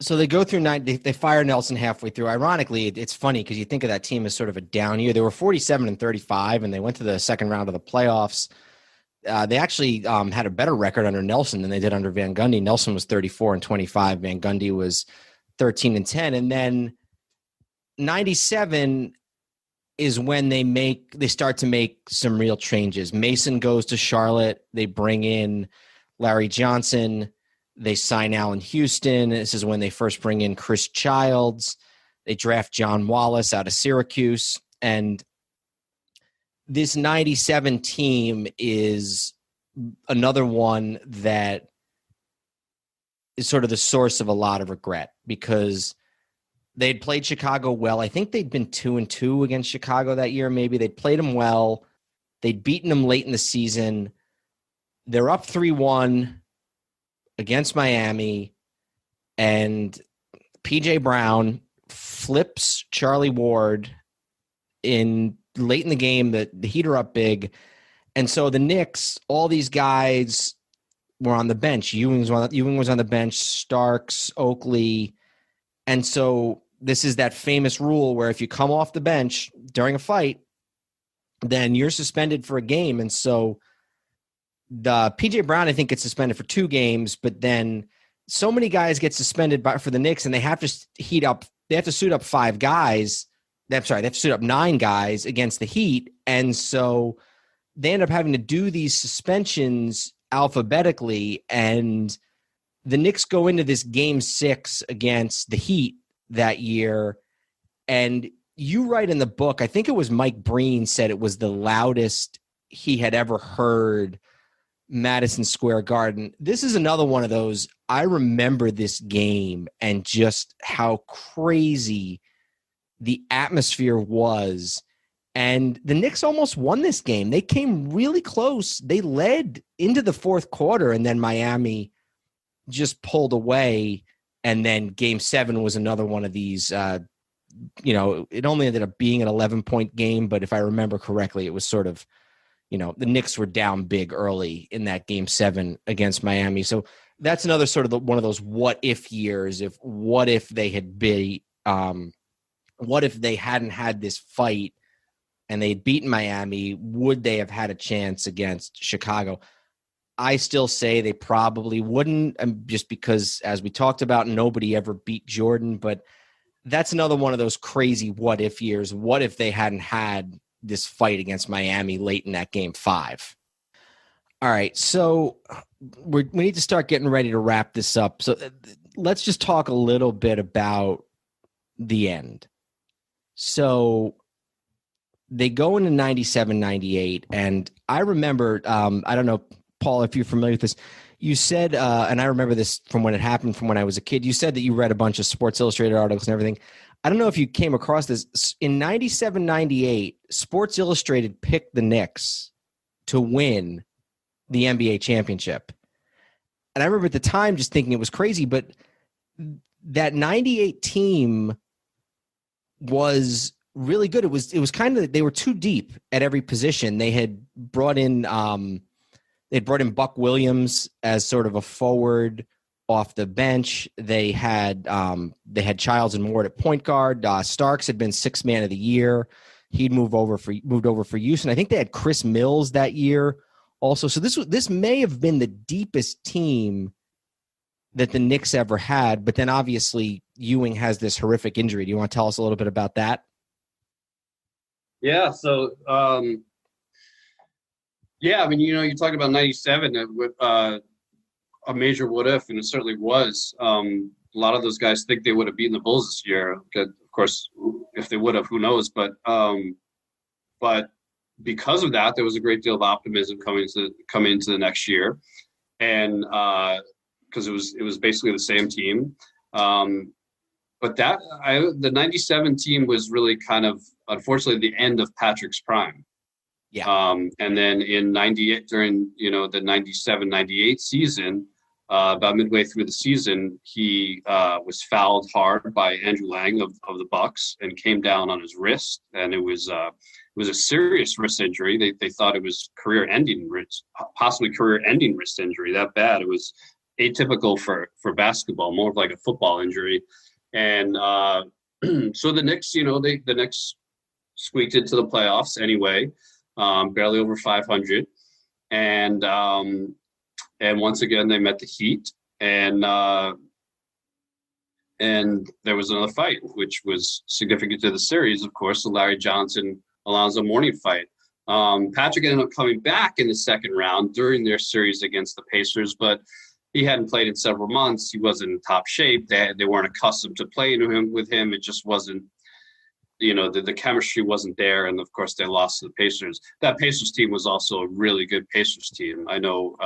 So they go through 9. They fire Nelson halfway through. Ironically, it's funny because you think of that team as sort of a down year. They were 47-35, and they went to the second round of the playoffs. They actually had a better record under Nelson than they did under Van Gundy. Nelson was 34-25. Van Gundy was 13-10, and then 97 is when they start to make some real changes. Mason goes to Charlotte. They bring in Larry Johnson. They sign Allen Houston. This is when they first bring in Chris Childs. They draft John Wallace out of Syracuse. And this 97 team is another one that is sort of the source of a lot of regret because they'd played Chicago well. I think they'd been 2-2 against Chicago that year. Maybe they'd played them well. They'd beaten them late in the season. They're up 3-1 against Miami, and P.J. Brown flips Charlie Ward late in the game. The Heat are up big. And so the Knicks, all these guys were on the bench. Ewing was on the bench, Starks, Oakley. And so this is that famous rule where if you come off the bench during a fight, then you're suspended for a game. And so the PJ Brown, I think, gets suspended for 2 games, but then so many guys get suspended for the Knicks, and they have to they have to suit up 5 guys. They have to suit up 9 guys against the Heat. And so they end up having to do these suspensions alphabetically, and the Knicks go into this game 6 against the Heat that year. And you write in the book, I think it was Mike Breen said it was the loudest he had ever heard Madison Square Garden. This is another one of those. I remember this game and just how crazy the atmosphere was. And the Knicks almost won this game. They came really close. They led into the 4th quarter, and then Miami just pulled away. And then game 7 was another one of these, it only ended up being an 11-point game, but if I remember correctly, it was sort of, the Knicks were down big early in that game 7 against Miami. So that's another sort of one of those what if years. What if they had been, what if they hadn't had this fight and they'd beaten Miami, would they have had a chance against Chicago? I still say they probably wouldn't, just because, as we talked about, nobody ever beat Jordan. But that's another one of those crazy what if years. What if they hadn't had this fight against Miami late in that game 5? All right, so we need to start getting ready to wrap this up. So let's just talk a little bit about the end. So they go into 97, 98, and I remember, I don't know, Paul, if you're familiar with this, you said, and I remember this from when it happened, from when I was a kid, you said that you read a bunch of Sports Illustrated articles and everything. I don't know if you came across this. In 97, 98, Sports Illustrated picked the Knicks to win the NBA championship. And I remember at the time just thinking it was crazy, but that 98 team was really good. It was kind of, they were too deep at every position. They had brought in Buck Williams as sort of a forward off the bench. They had Childs and Ward at point guard. Starks had been 6th man of the year. He'd moved over for Houston. I think they had Chris Mills that year also. So this may have been the deepest team that the Knicks ever had. But then obviously Ewing has this horrific injury. Do you want to tell us a little bit about that? Yeah. So, yeah, I mean, you talked about 97 with a major what if, and it certainly was. A lot of those guys think they would have beaten the Bulls this year. Of course, if they would have, who knows? But because of that, there was a great deal of optimism coming into the next year, and because it was basically the same team. But the 97 team was really kind of, unfortunately, the end of Patrick's prime. Yeah. And then in 98, during, the 97, 98 season, about midway through the season, he was fouled hard by Andrew Lang of the Bucks and came down on his wrist. And it was a serious wrist injury. They thought it was possibly career-ending wrist injury, that bad. It was atypical for basketball, more of like a football injury. And so the Knicks, the Knicks squeaked into the playoffs anyway. Barely over 500, and once again they met the Heat, and there was another fight, which was significant to the series, of course, the Larry Johnson-Alonzo Mourning fight. Patrick ended up coming back in the second round during their series against the Pacers, but he hadn't played in several months. He wasn't in top shape. They weren't accustomed to playing with him. It just wasn't. The chemistry wasn't there, and of course they lost to the Pacers. That Pacers team was also a really good Pacers team. I know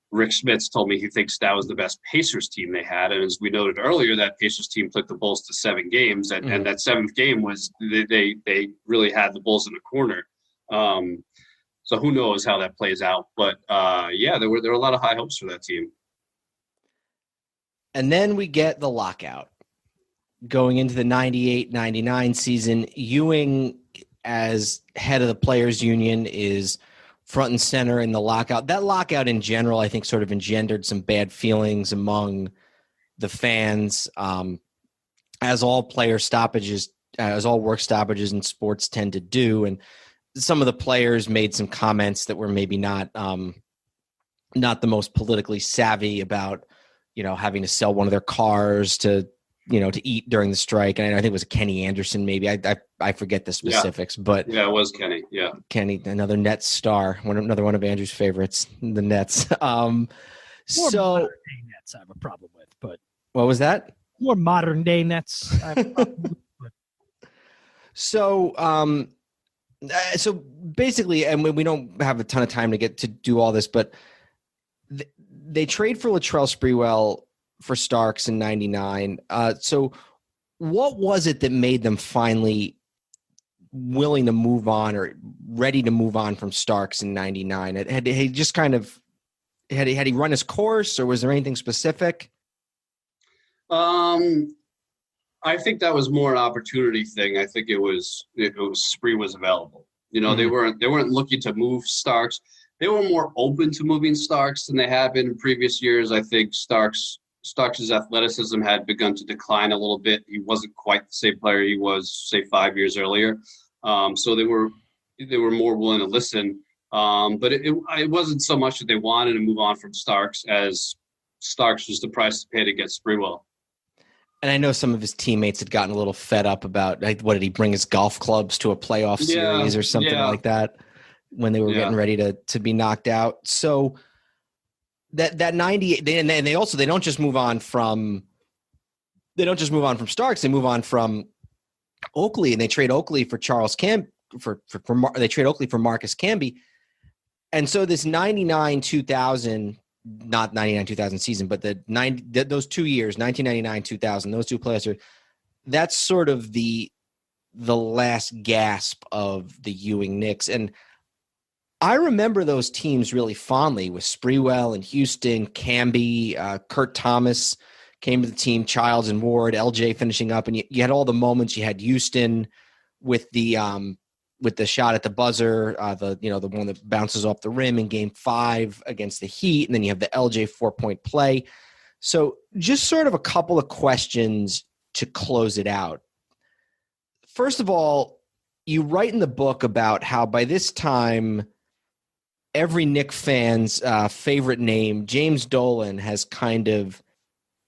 Rick Smits told me he thinks that was the best Pacers team they had, and as we noted earlier, that Pacers team took the Bulls to 7 games, and that 7th game was they really had the Bulls in the corner. So who knows how that plays out? But yeah, there were a lot of high hopes for that team. And then we get the lockout. Going into the 98-99 season, Ewing, as head of the Players Union, is front and center in the lockout. That lockout in general, I think, sort of engendered some bad feelings among the fans. as all player stoppages, as all work stoppages in sports tend to do. And some of the players made some comments that were maybe not the most politically savvy about, having to sell one of their cars to eat during the strike. And I think it was Kenny Anderson, maybe. I forget the specifics, but yeah, it was Kenny. Yeah, Kenny, another Nets star, another one of Andrew's favorites, the Nets. More modern day Nets I have a problem with, but what was that? More modern day Nets I have a problem with. But. So basically, and we don't have a ton of time to get to do all this, but they trade for Latrell Sprewell for Starks in '99. So what was it that made them finally willing to move on or ready to move on from Starks in '99? Had he just kind of had he run his course, or was there anything specific? I think that was more an opportunity thing. I think it was Spree was available. Mm-hmm. They weren't looking to move Starks. They were more open to moving Starks than they had been in previous years. I think Starks' athleticism had begun to decline a little bit. He wasn't quite the same player he was, say, 5 years earlier. So they were more willing to listen. But it wasn't so much that they wanted to move on from Starks as Starks was the price to pay to get Sprewell. And I know some of his teammates had gotten a little fed up about, like, what did he bring his golf clubs to a playoff series or something like that when they were getting ready to be knocked out. So that 98, and they don't just move on from Starks. They move on from Oakley, and they trade Oakley for Charles they trade Oakley for Marcus Camby. And so this 99-2000, not 99-2000 season, but those 2 years, 1999-2000, those two players that's sort of the last gasp of the Ewing Knicks. And I remember those teams really fondly with Sprewell and Houston, Camby, Kurt Thomas came to the team, Childs and Ward, LJ finishing up, and you had all the moments. You had Houston with the shot at the buzzer, the one that bounces off the rim in Game 5 against the Heat, and then you have the LJ 4-point play. So just sort of a couple of questions to close it out. First of all, you write in the book about how by this time every Knick fan's favorite name, James Dolan, has kind of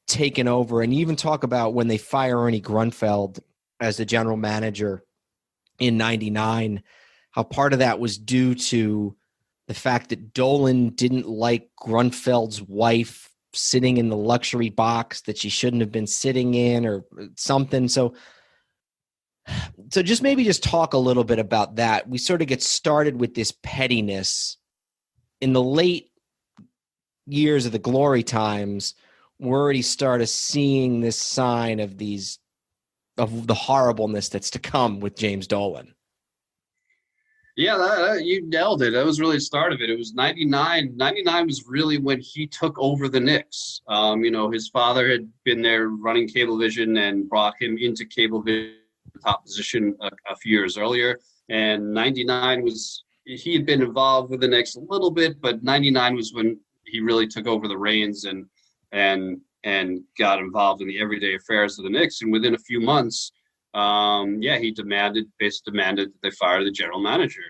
taken over, and you even talk about when they fire Ernie Grunfeld as the general manager in '99, how part of that was due to the fact that Dolan didn't like Grunfeld's wife sitting in the luxury box that she shouldn't have been sitting in or something. So just talk a little bit about that. We sort of get started with this pettiness in the late years of the glory times. We're already started seeing this sign of the horribleness that's to come with James Dolan. Yeah, you nailed it. That was really the start of it. It was 99. 99 was really when he took over the Knicks. His father had been there running Cablevision and brought him into Cablevision, top position a few years earlier. And 99 he had been involved with the Knicks a little bit, but 99 was when he really took over the reins and got involved in the everyday affairs of the Knicks. And within a few months, he demanded that they fire the general manager.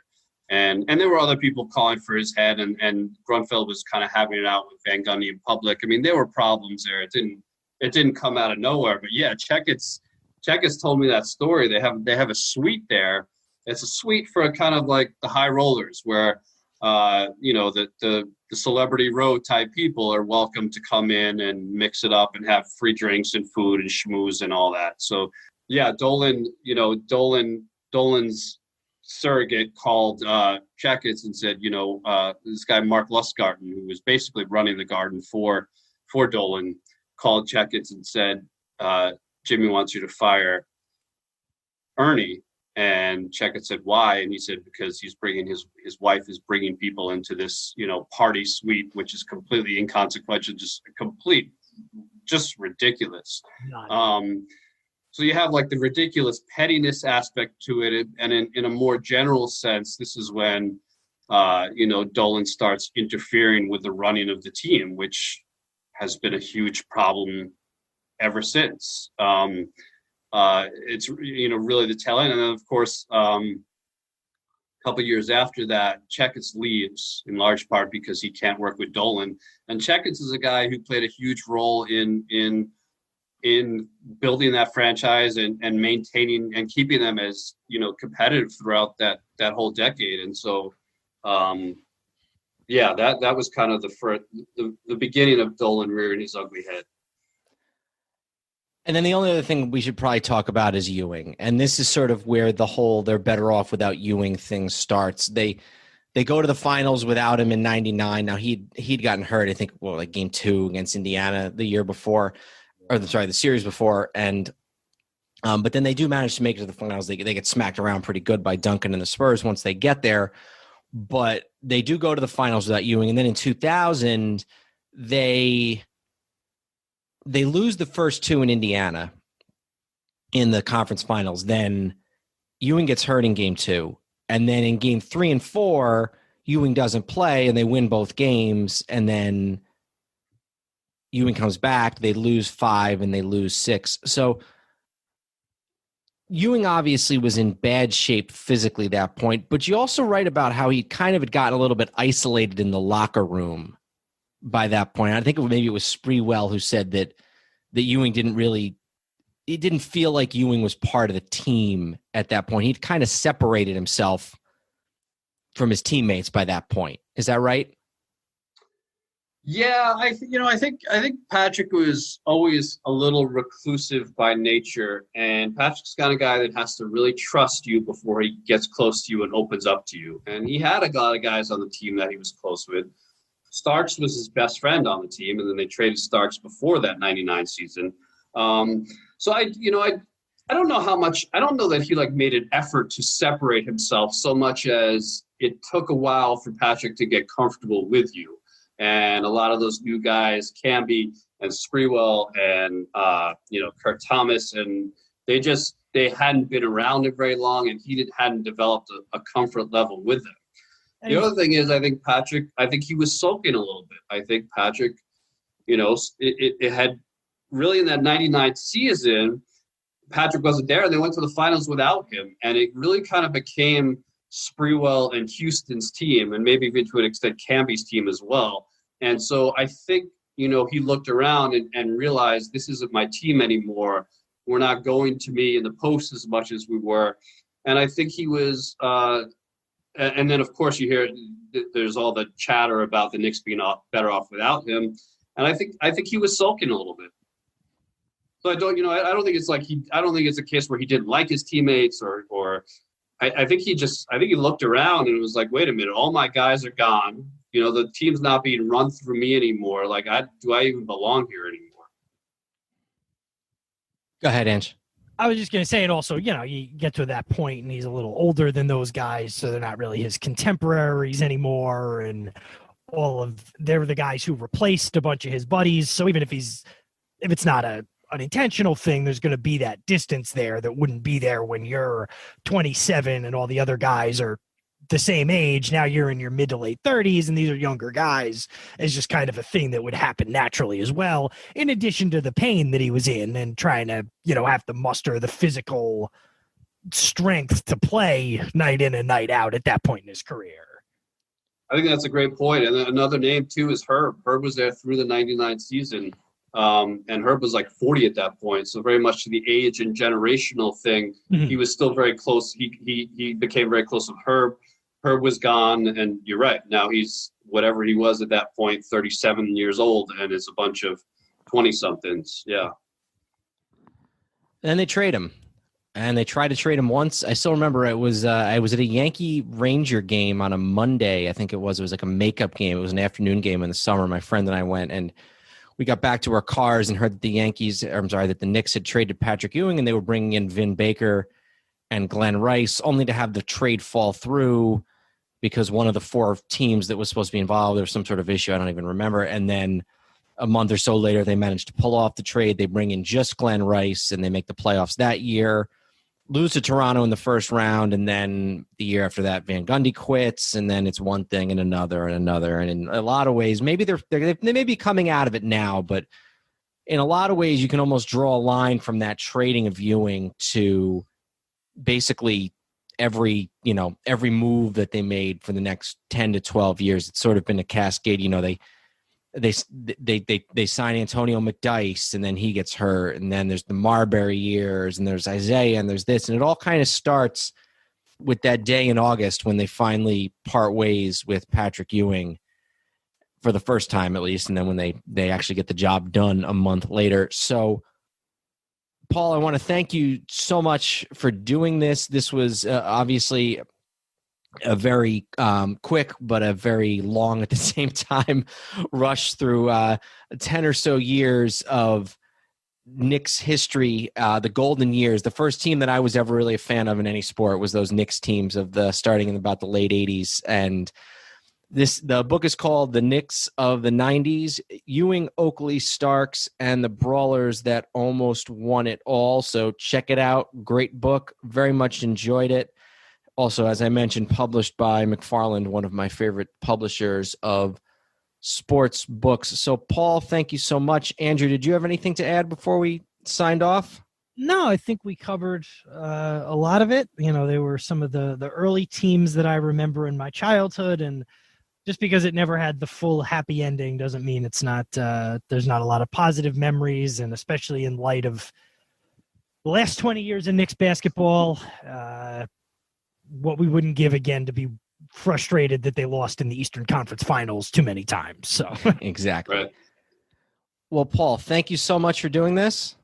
And there were other people calling for his head, and Grunfeld was kind of having it out with Van Gundy in public. I mean, there were problems there. It didn't come out of nowhere. But yeah, Checketts told me that story. They have a suite there. It's a suite for a kind of like the high rollers where the celebrity row type people are welcome to come in and mix it up and have free drinks and food and schmooze and all that. So yeah, Dolan's surrogate called Checketts and said, this guy Mark Lustgarten, who was basically running the Garden for Dolan, called Checketts and said, Jimmy wants you to fire Ernie. And Checketts said, why? And he said, because he's bringing his wife is bringing people into this, party suite, which is completely inconsequential, just ridiculous. So you have like the ridiculous pettiness aspect to it. And in a more general sense, this is when, Dolan starts interfering with the running of the team, which has been a huge problem ever since. it's, really the tail end. And then, of course, a couple of years after that, Checketts leaves in large part because he can't work with Dolan. And Checketts is a guy who played a huge role in building that franchise and maintaining and keeping them as, competitive throughout that whole decade. And so, that was kind of the beginning of Dolan rearing his ugly head. And then the only other thing we should probably talk about is Ewing. And this is sort of where the whole they're better off without Ewing thing starts. They go to the finals without him in 99. Now he'd gotten hurt, I think, like game 2 against Indiana the year before, the series before. And but then they do manage to make it to the finals. They get smacked around pretty good by Duncan and the Spurs once they get there. But they do go to the finals without Ewing. And then in 2000, they lose the first 2 in Indiana in the conference finals. Then Ewing gets hurt in game 2. And then in game 3 and 4, Ewing doesn't play and they win both games. And then Ewing comes back. They lose 5 and they lose 6. So Ewing obviously was in bad shape physically at that point, but you also write about how he kind of had gotten a little bit isolated in the locker room by that point. I think maybe it was Sprewell who said that Ewing it didn't feel like Ewing was part of the team at that point. He'd kind of separated himself from his teammates by that point. Is that right? Yeah, I think Patrick was always a little reclusive by nature, and Patrick's the kind of guy that has to really trust you before he gets close to you and opens up to you. And he had a lot of guys on the team that he was close with. Starks was his best friend on the team, and then they traded Starks before that 99 season. So I don't know how much. I don't know that he made an effort to separate himself so much as it took a while for Patrick to get comfortable with you. And a lot of those new guys, Camby and Sprewell and Kurt Thomas, and they hadn't been around it very long, and he hadn't developed a comfort level with them. The other thing is, I think he was sulking a little bit. I think Patrick, it had really in that 99 season, Patrick wasn't there, and they went to the finals without him. And it really kind of became Sprewell and Houston's team, and maybe even to an extent Camby's team as well. And so I think, he looked around and realized this isn't my team anymore. We're not going to be in the post as much as we were. And I think he was and then, of course, you hear there's all the chatter about the Knicks being better off without him. And I think he was sulking a little bit. So I don't think it's a case where he didn't like his teammates or I think he looked around and was like, wait a minute, all my guys are gone. The team's not being run through me anymore. Do I even belong here anymore? Go ahead, Ange. I was just going to say, and also, you get to that point and he's a little older than those guys, so they're not really his contemporaries anymore. And they're the guys who replaced a bunch of his buddies. So even if it's not an intentional thing, there's going to be that distance there that wouldn't be there when you're 27 and all the other guys are the same age. Now you're in your mid to late 30s and these are younger guys. Is just kind of a thing that would happen naturally as well, in addition to the pain that he was in and trying to, have to muster the physical strength to play night in and night out at that point in his career. I think that's a great point. And another name too is Herb. Herb was there through the 99 season. And Herb was 40 at that point. So very much to the age and generational thing, He was still very close. He became very close with Herb. Herb was gone, and you're right. Now he's whatever he was at that point, 37 years old, and it's a bunch of 20-somethings. Yeah. Then they trade him, and they tried to trade him once. I still remember I was at a Yankee Ranger game on a Monday. I think it was like a makeup game. It was an afternoon game in the summer. My friend and I went, and we got back to our cars and heard that that the Knicks had traded Patrick Ewing, and they were bringing in Vin Baker and Glenn Rice, only to have the trade fall through because one of the 4 teams that was supposed to be involved, there was some sort of issue, I don't even remember. And then a month or so later, they managed to pull off the trade. They bring in just Glenn Rice, and they make the playoffs that year, lose to Toronto in the first round, and then the year after that, Van Gundy quits, and then it's one thing and another and another. And in a lot of ways, maybe they may be coming out of it now, but in a lot of ways, you can almost draw a line from that trading of Ewing to basically every move that they made for the next 10 to 12 years. It's sort of been a cascade. They sign Antonio McDyess, and then he gets hurt, and then there's the Marbury years, and there's Isaiah, and there's this, and it all kind of starts with that day in August when they finally part ways with Patrick Ewing for the first time, at least, and then when they actually get the job done a month later. So, Paul, I want to thank you so much for doing this. This was obviously a very quick, but a very long at the same time rush through 10 or so years of Knicks history, the golden years. The first team that I was ever really a fan of in any sport was those Knicks teams of starting in about the late 80s. And the book is called The Knicks of the 90s, Ewing, Oakley, Starks, and the Brawlers That Almost Won It All. So check it out. Great book. Very much enjoyed it. Also, as I mentioned, published by McFarland, one of my favorite publishers of sports books. So, Paul, thank you so much. Andrew, did you have anything to add before we signed off? No, I think we covered a lot of it. There were some of the early teams that I remember in my childhood, and just because it never had the full happy ending doesn't mean it's not. There's not a lot of positive memories, and especially in light of the last 20 years in Knicks basketball, what we wouldn't give again to be frustrated that they lost in the Eastern Conference Finals too many times. So exactly. Right. Well, Paul, thank you so much for doing this.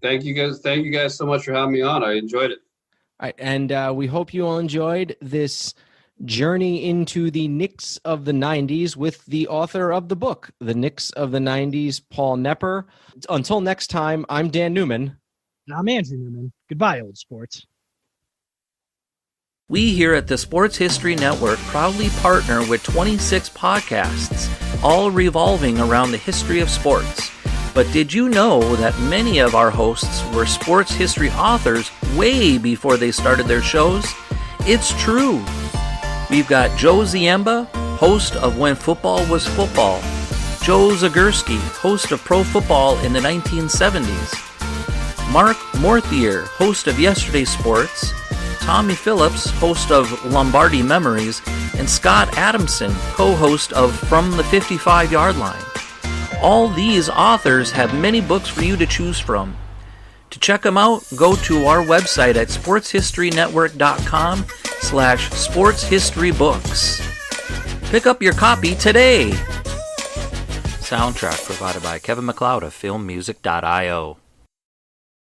Thank you guys so much for having me on. I enjoyed it. All right, and we hope you all enjoyed this journey into the Knicks of the 90s with the author of the book, The Knicks of the 90s, Paul Knepper. Until next time, I'm Dan Neumann. And I'm Andrew Newman. Goodbye, old sports. We here at the Sports History Network proudly partner with 26 podcasts, all revolving around the history of sports. But did you know that many of our hosts were sports history authors way before they started their shows? It's true. We've got Joe Ziemba, host of When Football Was Football, Joe Zagurski, host of Pro Football in the 1970s, Mark Morthier, host of Yesterday Sports, Tommy Phillips, host of Lombardi Memories, and Scott Adamson, co-host of From the 55-Yard Line. All these authors have many books for you to choose from. To check them out, go to our website at sportshistorynetwork.com/sportshistorybooks. Pick up your copy today. Soundtrack provided by Kevin MacLeod of filmmusic.io.